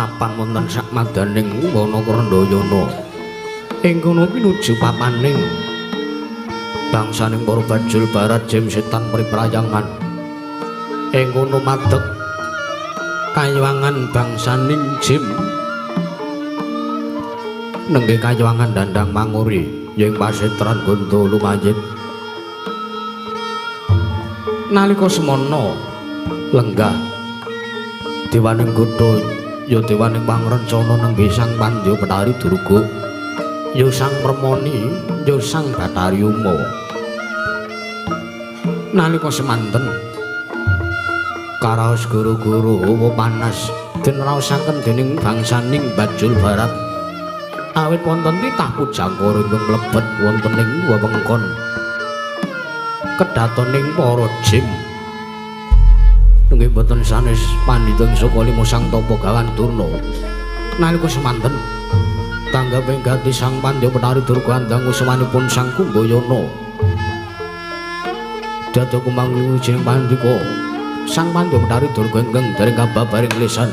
mapan wonten sak madaning wana Krandayana ing kono pinuju papaning bangsaning para bajul barat jem setan priprayangan ing kono madeg kayuwangan bangsaning jem nengge kayuwangan dandang manguri ing pasetran gondo lumayin nalika semana lenggah dewaning godha ya dewaning pangrencana nengge sang Pandya Betari Durga ya sang Permoni ya sang Bathari Uma nalika semanten karaos guru-guru hawa panas den raosaken dening bangsaning Bajul Barat awit wonten titah pujangkara ingkang mlebet wonten ing wewengkon kedatoning para jin nggih boten sanes pandhita saka lima sang tapa gawan Durna nalika semanten tanggaping ganti sang Pandya Betari Durga andang usamanipun sang Kumbayana dadi kumang wijining pandhika sang Pandya Betari Durga ingkang dereng kababaring lisan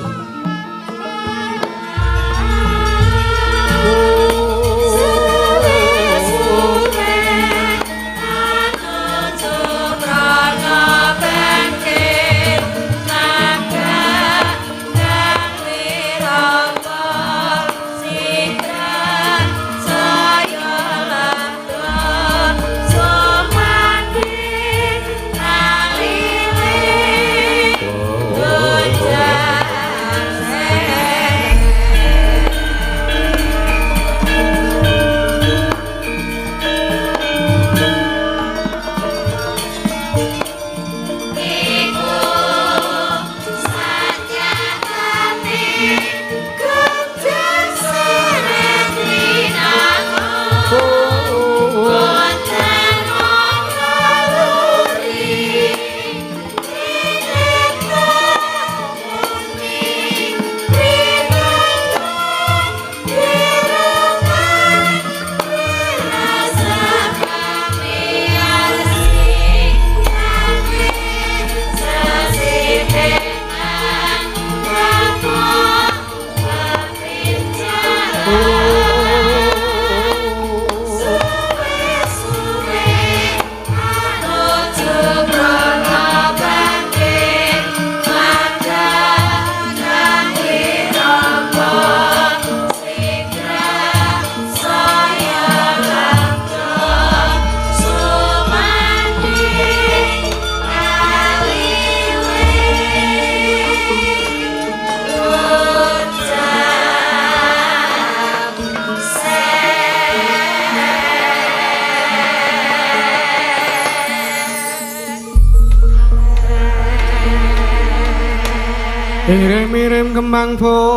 Mirim kembang popong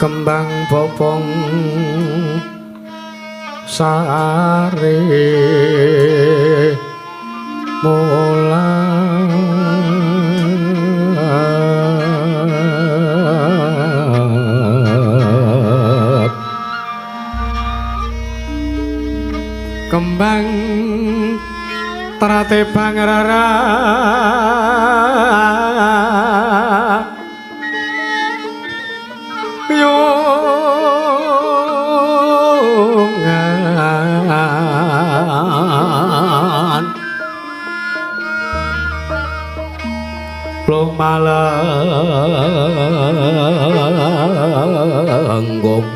kembang popong sare mulat sate bangrara yongan lumalanggung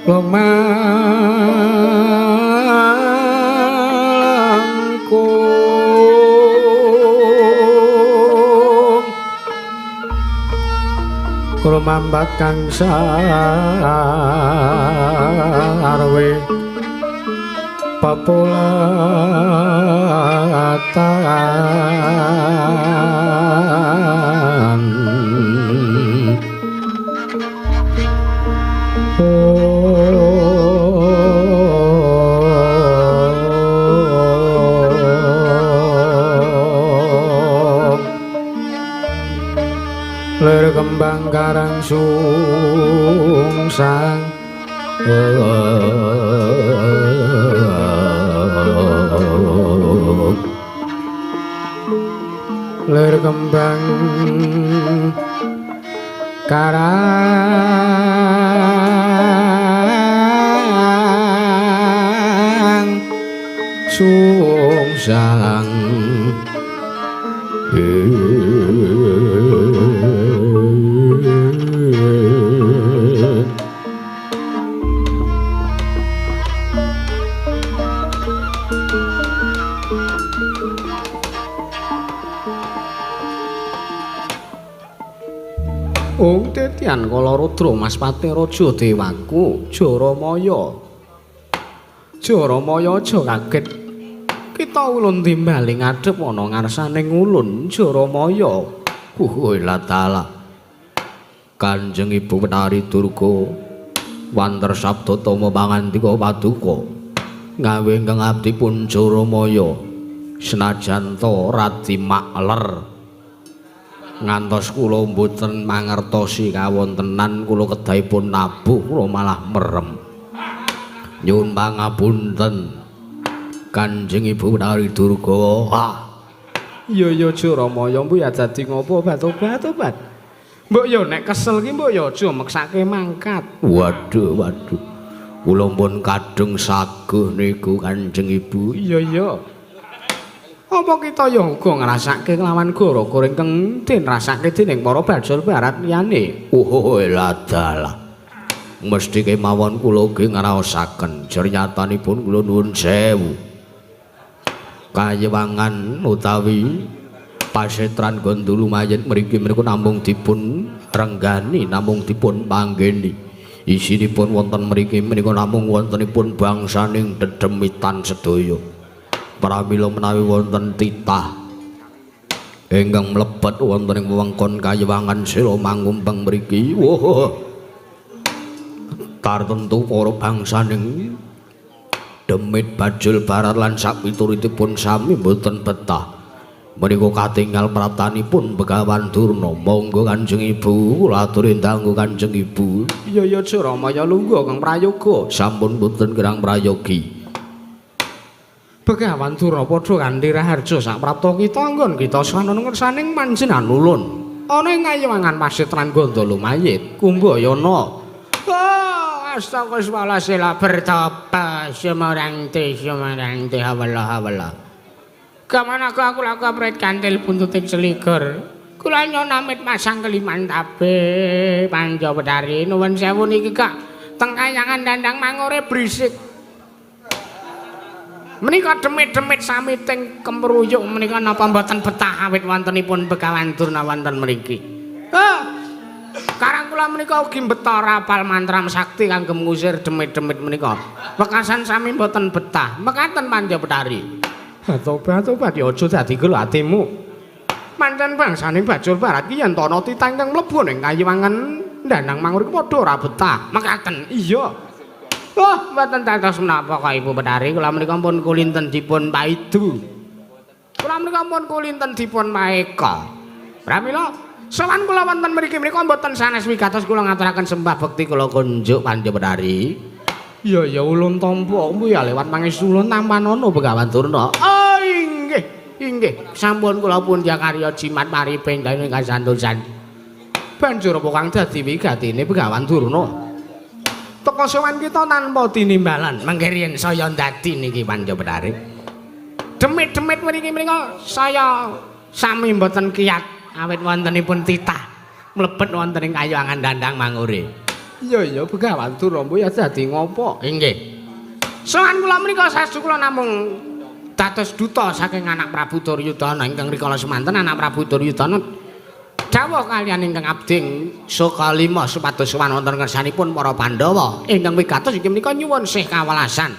lumalanggung rumambat kang sarwe papulatan lir kembang karang sungsang lir kembang karang sungsang Ong tetian kala rudra Mas Pati Raja Dewaku Jaramaya. Jaramaya aja kaget. Kita ulun timbali ngadhep ana ngarsaning ulun Jaramaya. La ta'ala. Kanjeng Ibu Betari Durga wanter sabda tama pangandika paduka. Ngawe ingkang abdipun Jaramaya senajan to radi makler. Ngantos kula mboten mangertosi kawontenan kula kedahipun nabuh kula malah merem. Nyuwun pangapunten Kanjeng Ibu Betari Durga. Iya Jaramaya mbok ya dadi ngopo obat-obat. Mbok ya nek kesel ki mbok ya aja meksake mangkat. Waduh. Kula pun kadung saguh niku Kanjeng Ibu. Iya. Apa kita ya uga ngrasake kelawan gara-gara ingkang dinrasake dening para bajul barat liyane? La dalah. Mesti kemawon kula ugi ngraosaken jernyatanipun kula nuwun sewu. Kayewangan utawi pasetran Gondulu Mayit mriki menika namung dipun renggani, namung dipun panggeni. Isinipun wonten mriki menika namung wontenipun bangsaning dedemitan sedaya. Pramila menawi wonten titah ingkang mlebet wonten ing wewengkon Kayewangan Sela Mangumpeng mriki, tartentu para bangsaning demit bajul barat lan sapiturutipun sami boten betah. Menika katingal pratanipun Begawan Durna. Monggo Kanjeng Ibu kula aturi dangu Kanjeng Ibu. Iya Jaramaya lungguh Kang Prayoga. Sampun boten kirang prayogi. Begawan Durna padha kanthi raharja sak prapta kita anggon kita sanana ngersaning panjenengan ulun. Ana ing Kayewangan Pasetran Gondolo Mayit, Kumbayana. Astagfirullah sila bertapa sumarangti hawala. Kamanaku aku laku apret kantil buntuting seligur. Kula nyonamit masang keliman tabe Panjo Betari nuwun sewu niki Kak. Teng Kayangan Dandang Mangore brisik. Menika demit-demit sami teng kemruyuk menika napa mboten betah awit wontenipun Begawan Durna wonten mriki. Karang kula menika ugi betah rapal mantra sakti kangge ngusir demit-demit menika. Wekasan sami mboten betah. Mekaten Panjo Betari. Tobat ya aja dadi gelo atimu. Pancen bangsane bajul barat ki yen ana titah ingkang mlebu ning Kayewangan Dandang Manggur ki padha ora betah. Mekaten. Iya. Mboten dados menapa kok Ibu Betari, kula menika pun kulinten dipun paidu. Kula menika pun kulinten dipun maeka. Pramila Sowan kula wonten mriki menika mboten sanes wigatos kula ngaturaken sembah bekti kula kunjuk Panjabedari. Ya ulun tampa kuwi ya lewat pangestu ulun tampanono Begawan Durna. Oh inggih. Sampun kula pundya karya jimat mariping dene kasantosan. Banjur apa kang dadi wigatine Begawan Durna? Teka sowan kita tanpa tinimbalan. Mangke riyen saya dadi niki Panjabedari. Demit-demit mriki menika saya sami mboten kiyat awit wontenipun titah mlebet wonten ing kayangan Dandang Mangure. Iya Begawan Durna ya dadi ngopo? Inggih. Sowan kula menika sastu kula namung dados duta saking anak Prabu Duryudana ingkang rikala semanten anak Prabu Duryudana dawuh kaliyan ingkang abding Sokalima supados sowan wonten kersanipun para Pandhawa ingkang wigatos inggih menika nyuwun sih kawelasan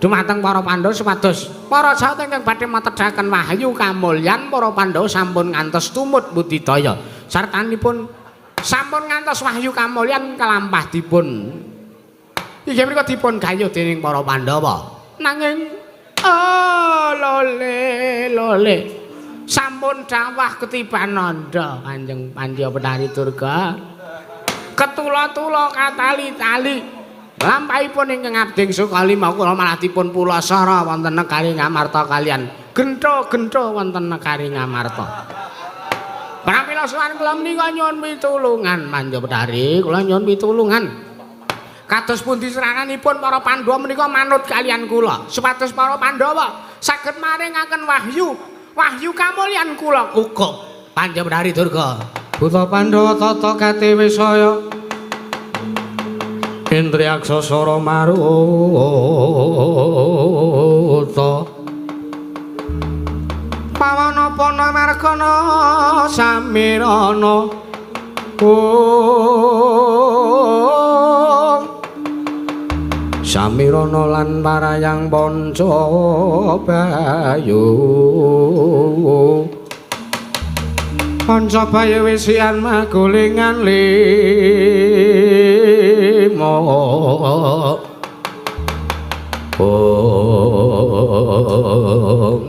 dumateng para Pandhawa supados para jawata ingkang badhe matedaken wahyu kamulyan para Pandhawa sampun ngantos tumut budidaya sartanipun sampun ngantos wahyu kamulyan kalampah dipun inggih menika dipun gayuh dening para Pandhawa nanging lole sampun dawah ketiban nandha Kanjeng Panjabedari Durga ketula-tula katali-tali lampahipun ingkang abding Sukalima kula malah dipun pulasara wonten negari Ngamarta kaliyan gentha-gentha wonten negari Ngamarta. Pramila sowan kula menika nyuwun pitulungan Panjabedari, kula nyuwun pitulungan. Kados pundi seranganipun para Pandhawa menika manut kaliyan kula, supados para Pandhawa saged maringaken wahyu kamulyan kula kukup Panjabedari Durga. Buta Pandhawa tata katiwe saya Indriyaksa Sara Maruta Pawanapana Margana Samirana Samirana lan parayang Pancabayu Pancabayu wisian magulingan lima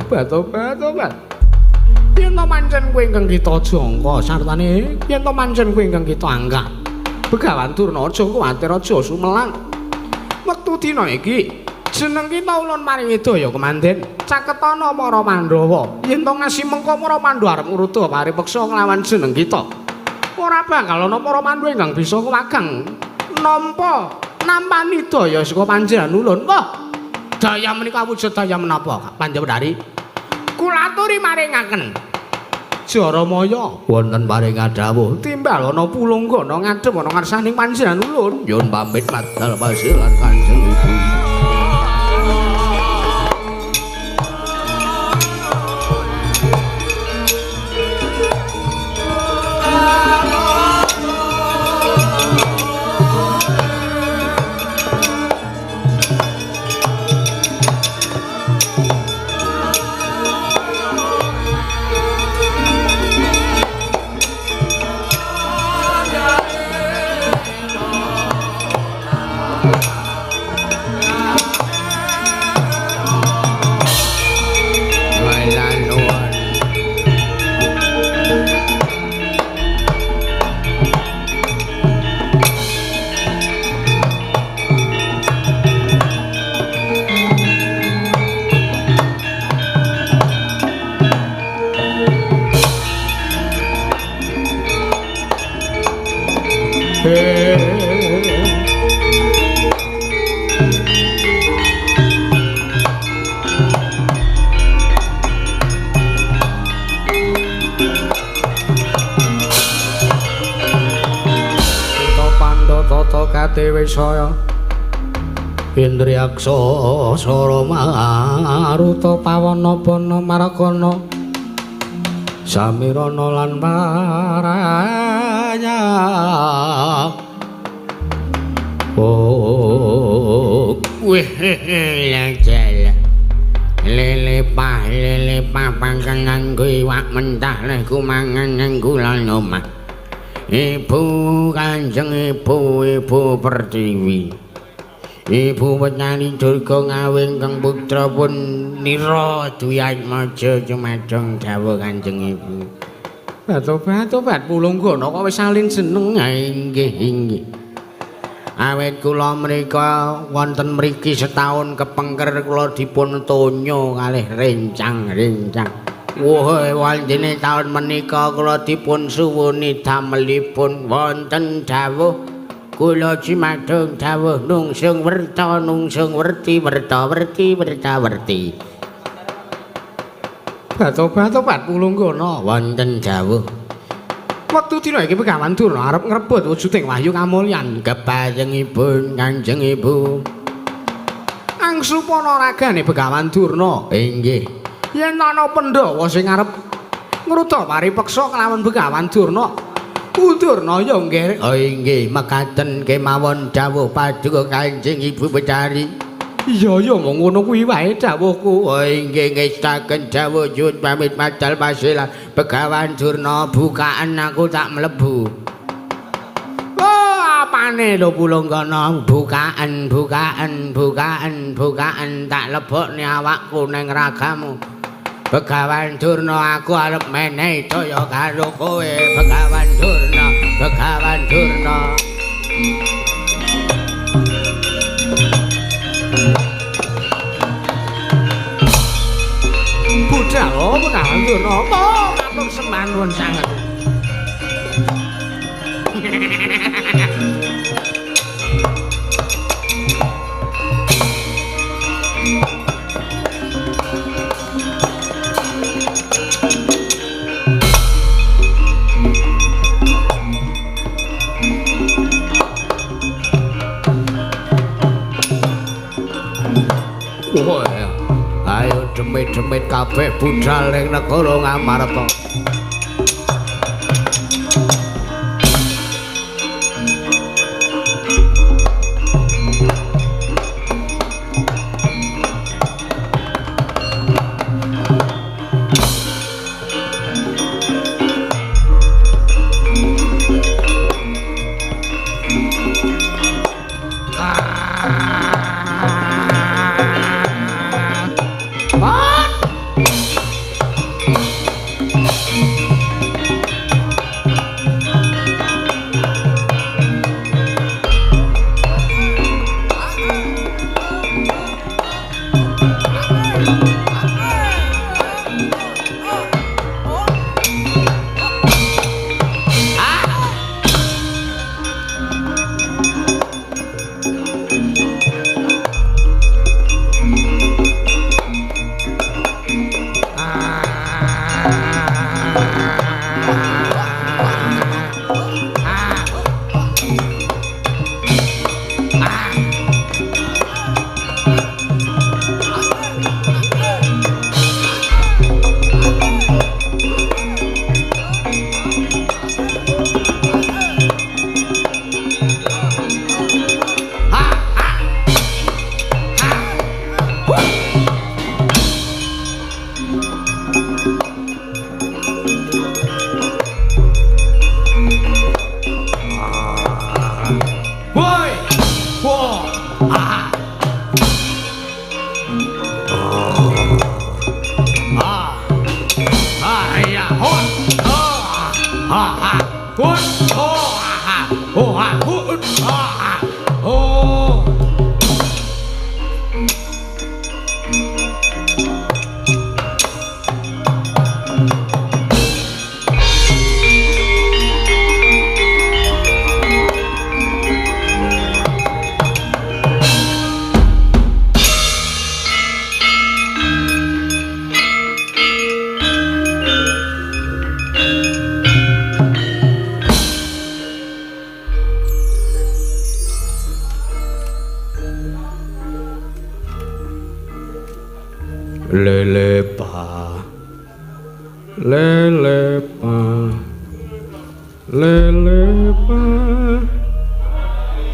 batu-batu yen to pancen kowe ingkang kita jangka sartane yen to pancen kowe ingkang kita anggap Begawan Durna aja kuwatir aja sumelang wektu dina iki jeneng kita ulun maringi daya kemanten caketana para Pandhawa yen to ngasi mengko para Pandhawa arep ngruda paripeksa nglawan jeneng kita ora bakal ana para Pandhawa ingkang bisa kuwagang nampa nampani daya saka panjenengan ulun wah daya menika wujud daya menapa Panjabedari kula aturi maringaken Jaramaya wonten paring dawuh timbal ana pulunggana ngadhep ana ngarsaning panjenengan ulun nyuwun pamit madal pasilan Kanjeng Ibu. Dewi saya Indriyaksa Sara Maruta Pawanapana Margana Samirana lan parayang lele pah pangkang nganggo iwak mentah leku mangan nganggo lan omah Ibu Kanjeng Ibu Pertiwi Ibu Petani Durga ngawing kang putra pun nira Duyatmaja cumadong dawuh Kanjeng Ibu Tobat Pulunggana kok wis salin jeneng inggih. Awit kula menika wonten mriki setahun kepengker kula dipun tonya kalih rencang. Woh, wonten taun menika kula dipun suwuni damelipun wonten dawuh kula cimadung dawuh nungsung werti. Tobat Pulunggana wonten dawuh. Wektu dina iki Begawan Durna arep ngrebut wujuding wahyu kamulyan keparengipun Kanjeng Ibu. Angsupana ragane Begawan Durna. Inggih. Yen ana Pandhawa sing arep ngruda paripeksa kelawan Begawan Durna, Durna ya nggih. Oh inggih, mekaten kemawon dawuh paduka Kanjeng Ibu Betari. Iya mung ngono kuwi wae dawuhku. Oh inggih ngestaken dawuh nyuwun pamit madal pasilan Begawan Durna bukaan aku tak mlebu. Oh apane lho Pulunggana bukaan tak lebokne awakku ning ragamu. Begawan Durna aku arep menehi daya karo kowe Begawan Durna. Budal Begawan Durna matur sembah nuwun sanget. Ayo demit-demit kabeh budal ning negara Ngamarta.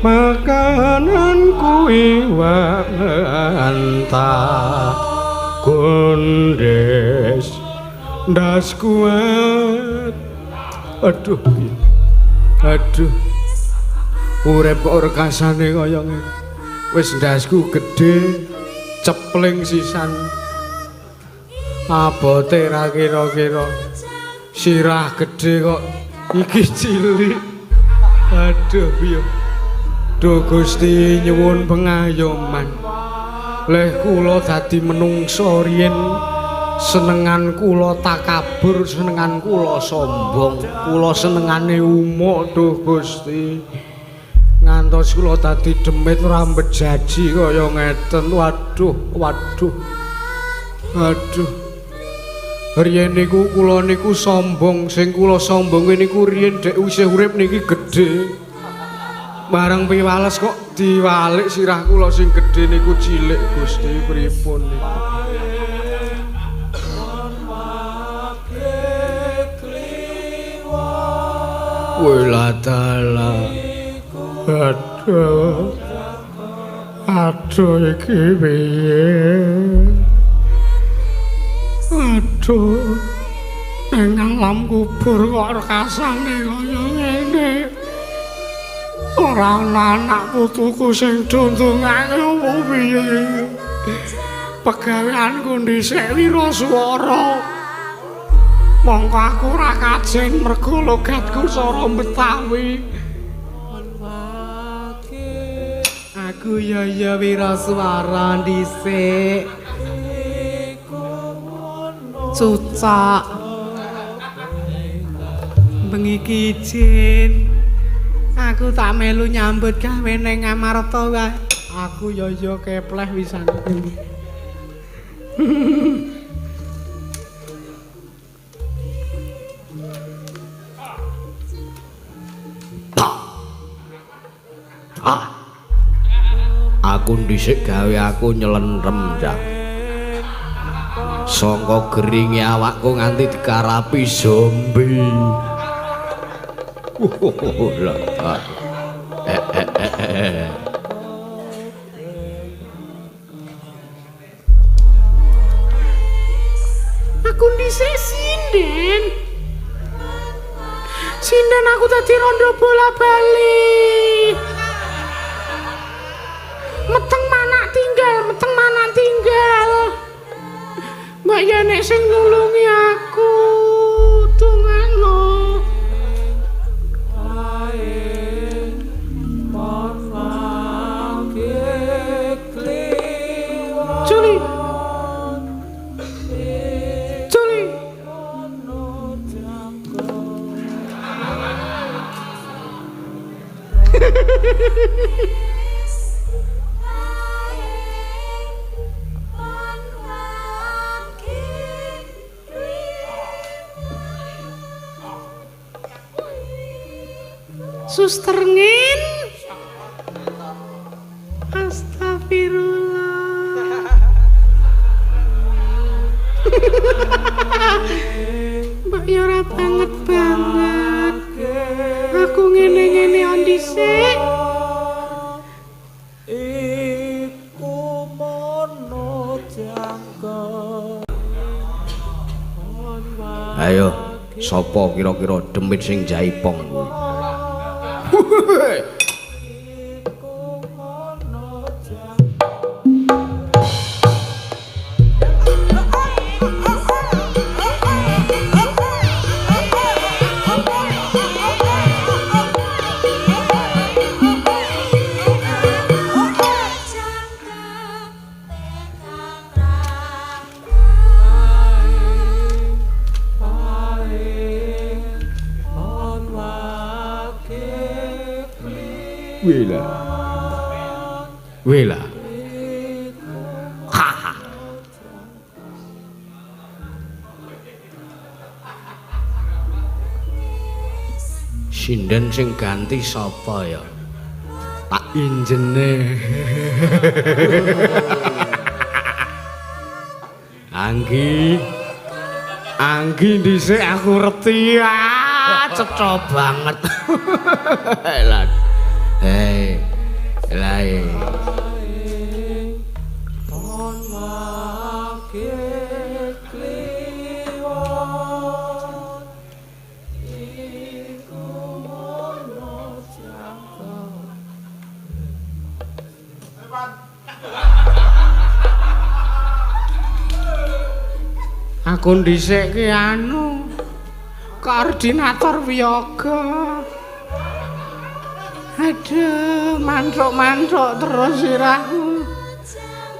Makanan kuwi wantah gondes ndas kuat. Aduh urip kok rekasane kaya ngene. Wis ndasku gedhe cepling sisan abote ra kira-kira Sirah gedhe kok iki cilik. Aduh piye. Duh Gusti nyuwun pengayoman. Leh kula dadi menungsa riyen senengan kula takabur, senengan kula sombong, kula senengane umuk duh Gusti. Ngantos kula dadi demit rambet jaji kaya ngeten. Waduh. Riyen niku kula niku sombong, sing kula sombong niku riyen dek isih urip niki gedhe. Bareng piwales kok diwalik sirah kula sing gedhe niku cilik Gusti pripun niku. Wela dalah. Aduh iki piye? Aduh, nang alam kubur kok rekasane kaya ngene. Ora ana anak putuku sing dondongake apa piye. Pegaweanku dhisik wiraswara. Mongko aku ora kajen mergo logatku cara Betawi. Aku ya wiraswara dhisik. Cucak bengi iki jin aku tak melu nyambut gawe ning Ngamarta wae. Aku ya kepleh wisan. Aku dhisik gawe aku nyelenrem jan. Sangka geringe awakku nganti dikarapi zombie. Aku dhisik sinden. Sinden aku dadi rondo bola-bali. Meteng mana tinggal. Mbak Yanek sing nulungi aku, tungano. Juli. Suster ngin. Astagfirullah. Mbak ya ora banget. Aku ngene-ngene on dhisik. Iku mono jangka. Ayo, sapa kira-kira demit sing jaipong kuwi? Wela. Ha. Sinden sing ganti sapa ya? Tak injene. Anggi dhisik aku reti cetha banget. Lah. Hei. Lae. Aku dhisik ki koordinator wiyaga. Aduh, mantruk-mantruk terus sirahku.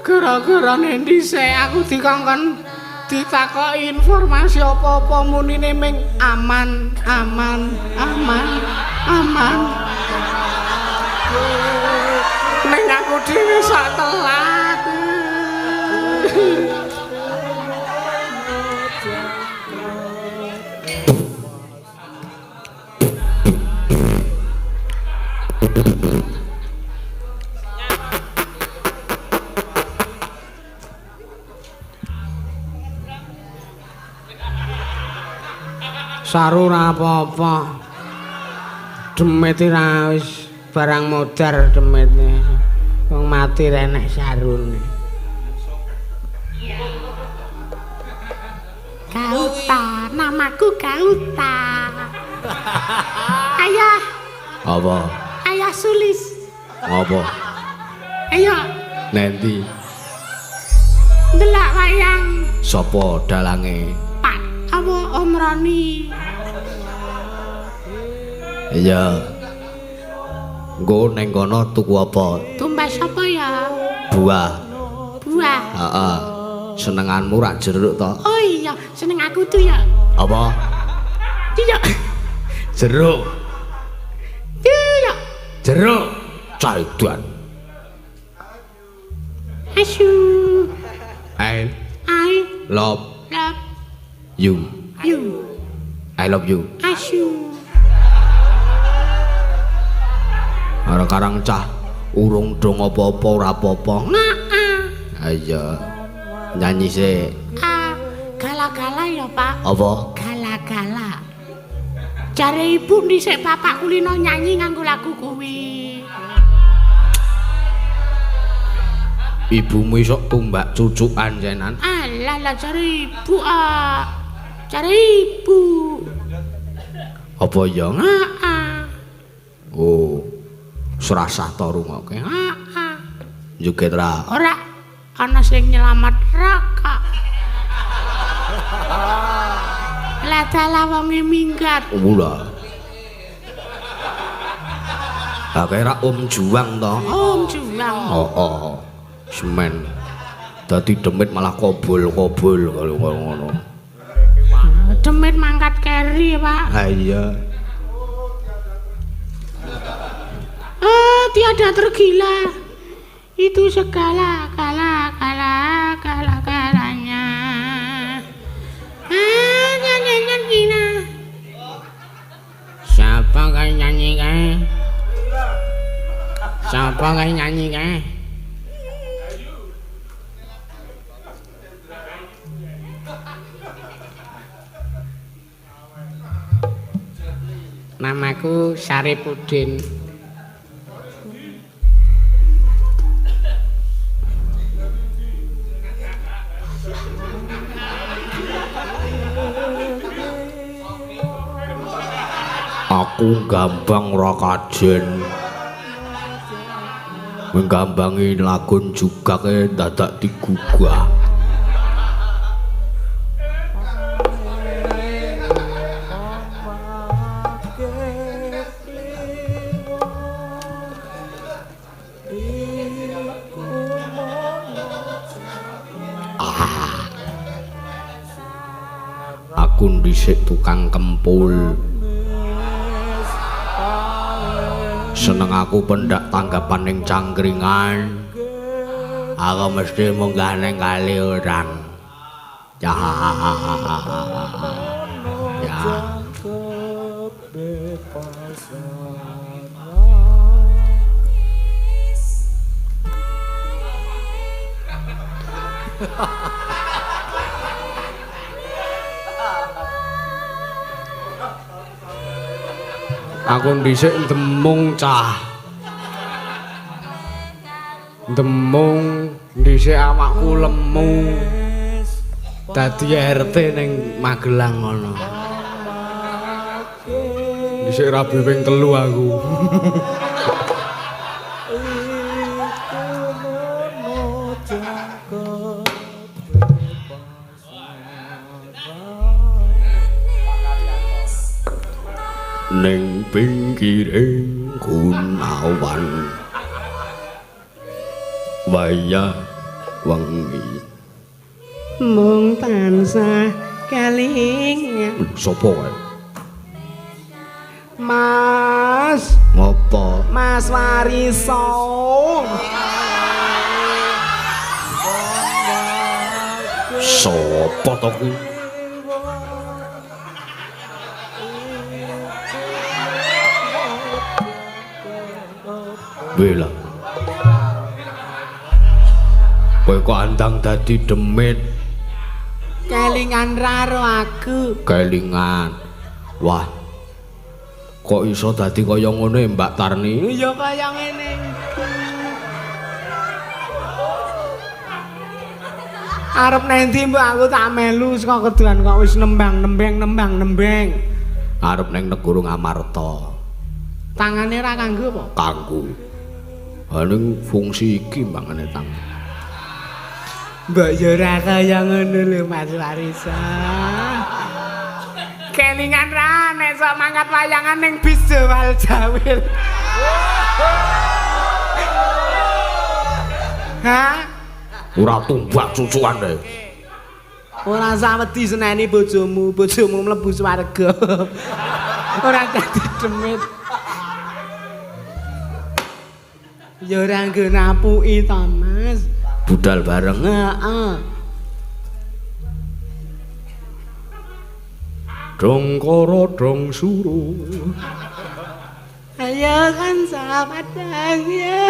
Gara-gara nendi sik aku dikongkon ditakoki informasi apa-apa munine ming aman. Ning aku dhewe sak telat. Saru ora apa-apa. Demit ora wis barang modar demitne. Wong mati ra enek sarune. Kauta, namaku Kauta. Ayah. Apa? Ayah Sulis. Apa? Ayo. Nendi? Ndelok wayang. Sopo dalange? Pak, apa Om Roni? Iya. Nggo ning kono tuku apa? Tumbas apa ya? Buah. Buah. Heeh. Senenganmu rak jeruk to? Oh iya, seneng aku tuh ya. Apa? Iya. Jeruk. Iya. Jeruk. Caidan. Asu. I I love love you. you. I love you. Asu. Karang cah urung dong apa-apa ora apa-apa. Ayo. Nyanyi sik. Gala-gala ya, Pak. Apa? Gala-gala. Jare ibu dhisik bapak kulino nyanyi nganggo lagu kuwi. Ibumu isok tumbak cucukan jenan. Alah jare ibu Jare ibu. Apa ya? Heeh. Oh. Serasah to rungokke. Heeh. Joget ra. Ora ana sing nyelamat raka. Lah dalah wonge minggat. Ula. Lah kira Juang to. Juang. Oh. Semen. Dadi demit malah kobol-kobol kalau ngono. Demit mangkat keri, Pak. Ha iya. Tiada tergila. Itu segala-galanya. Nyanyi. Siapa kayak nyanyi kae? Siapa kayak nyanyi kae? Namaku Syarifudin. Aku gambang ora kajen. Menggambangi lagun juga ke dadak digugah. Aku dhisik tukang kempul. Seneng aku pendak tanggapan ning cangkringan. Aku mesti munggah ning kali orang. Ya. Aku dhisik demung cah. Demung dhisik awakku lemu. Dadi RT ning Magelang ngono. Dhisik rabi ping 3 aku. ning pinggiring Gunawan wayah wengi mung tansah kelingan sapa kae Mas ngopo Mas Wariso sapa to kuwi Bela kowe kok andang dadi demit kelingan raro aku kelingan wah kok iso dadi kaya ngene Mbak Tarni ya kaya ngene arep nendi mbok aku tak melu saka keduan kok wis nembang arep ning negara Ngamarta tangane ra kanggo apa kanggo ha ning fungsi iki mbangane tang mbok yo ra kaya ngono lho Mas Warisa kelingan ra nek sok mangkat wayangan ning bis Jawal Jawil ha ora tumbak cucuan deh ora sawedi seneni bojomu mlebu swarga ora dadi demit ya ora nggo napuki to Mas budal bareng heeh dong koro dong suruh ayo kan sapadang ya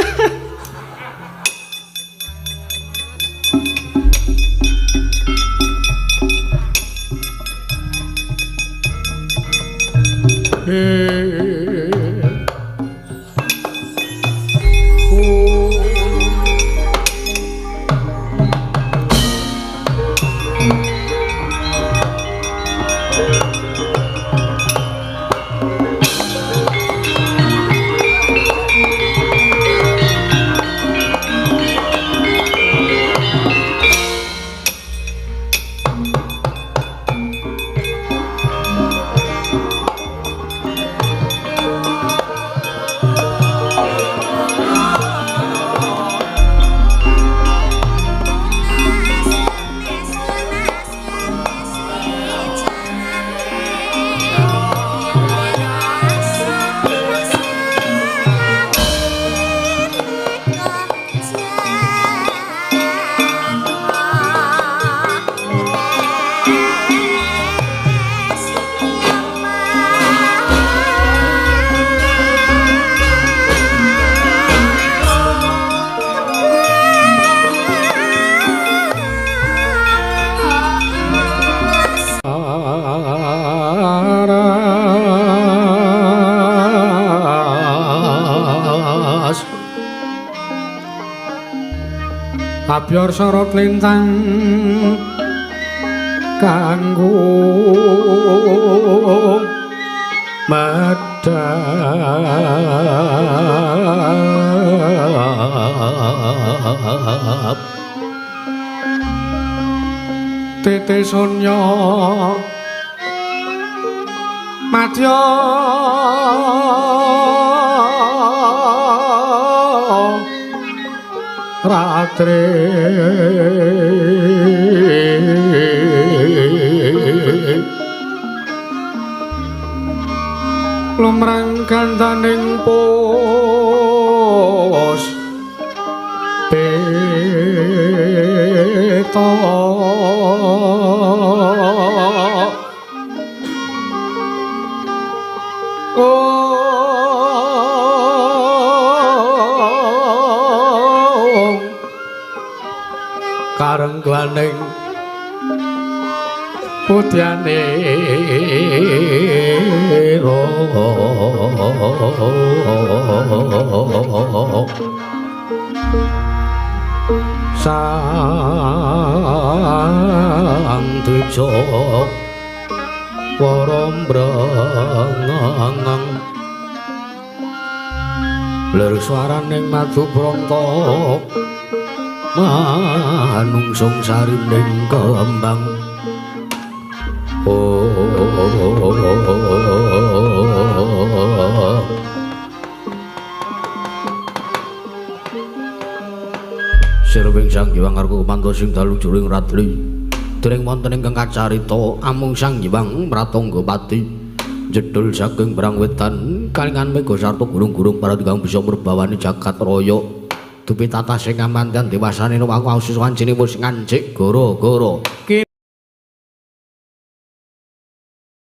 Abyor sorot lintang kanggo madhap tete sonya madya ratri lumrang gandaning pos peta karengganing putyane ro sang tujo warombrang lir swaraning madu pronto manungsung sarining kembang oh Sang Hyang karo kemantos sing dalu juring ratri. Dereng wonten ingkang kacarita amung Sang Hyang Pratangga Pati jedul saking Brang Wetan kalingan mega sarta gurung-gurung para ingkang bisa merbawani jagat raya. Dupi tatah sing kamanten dewasane waku siswan jenengipun sing ngancik gara-gara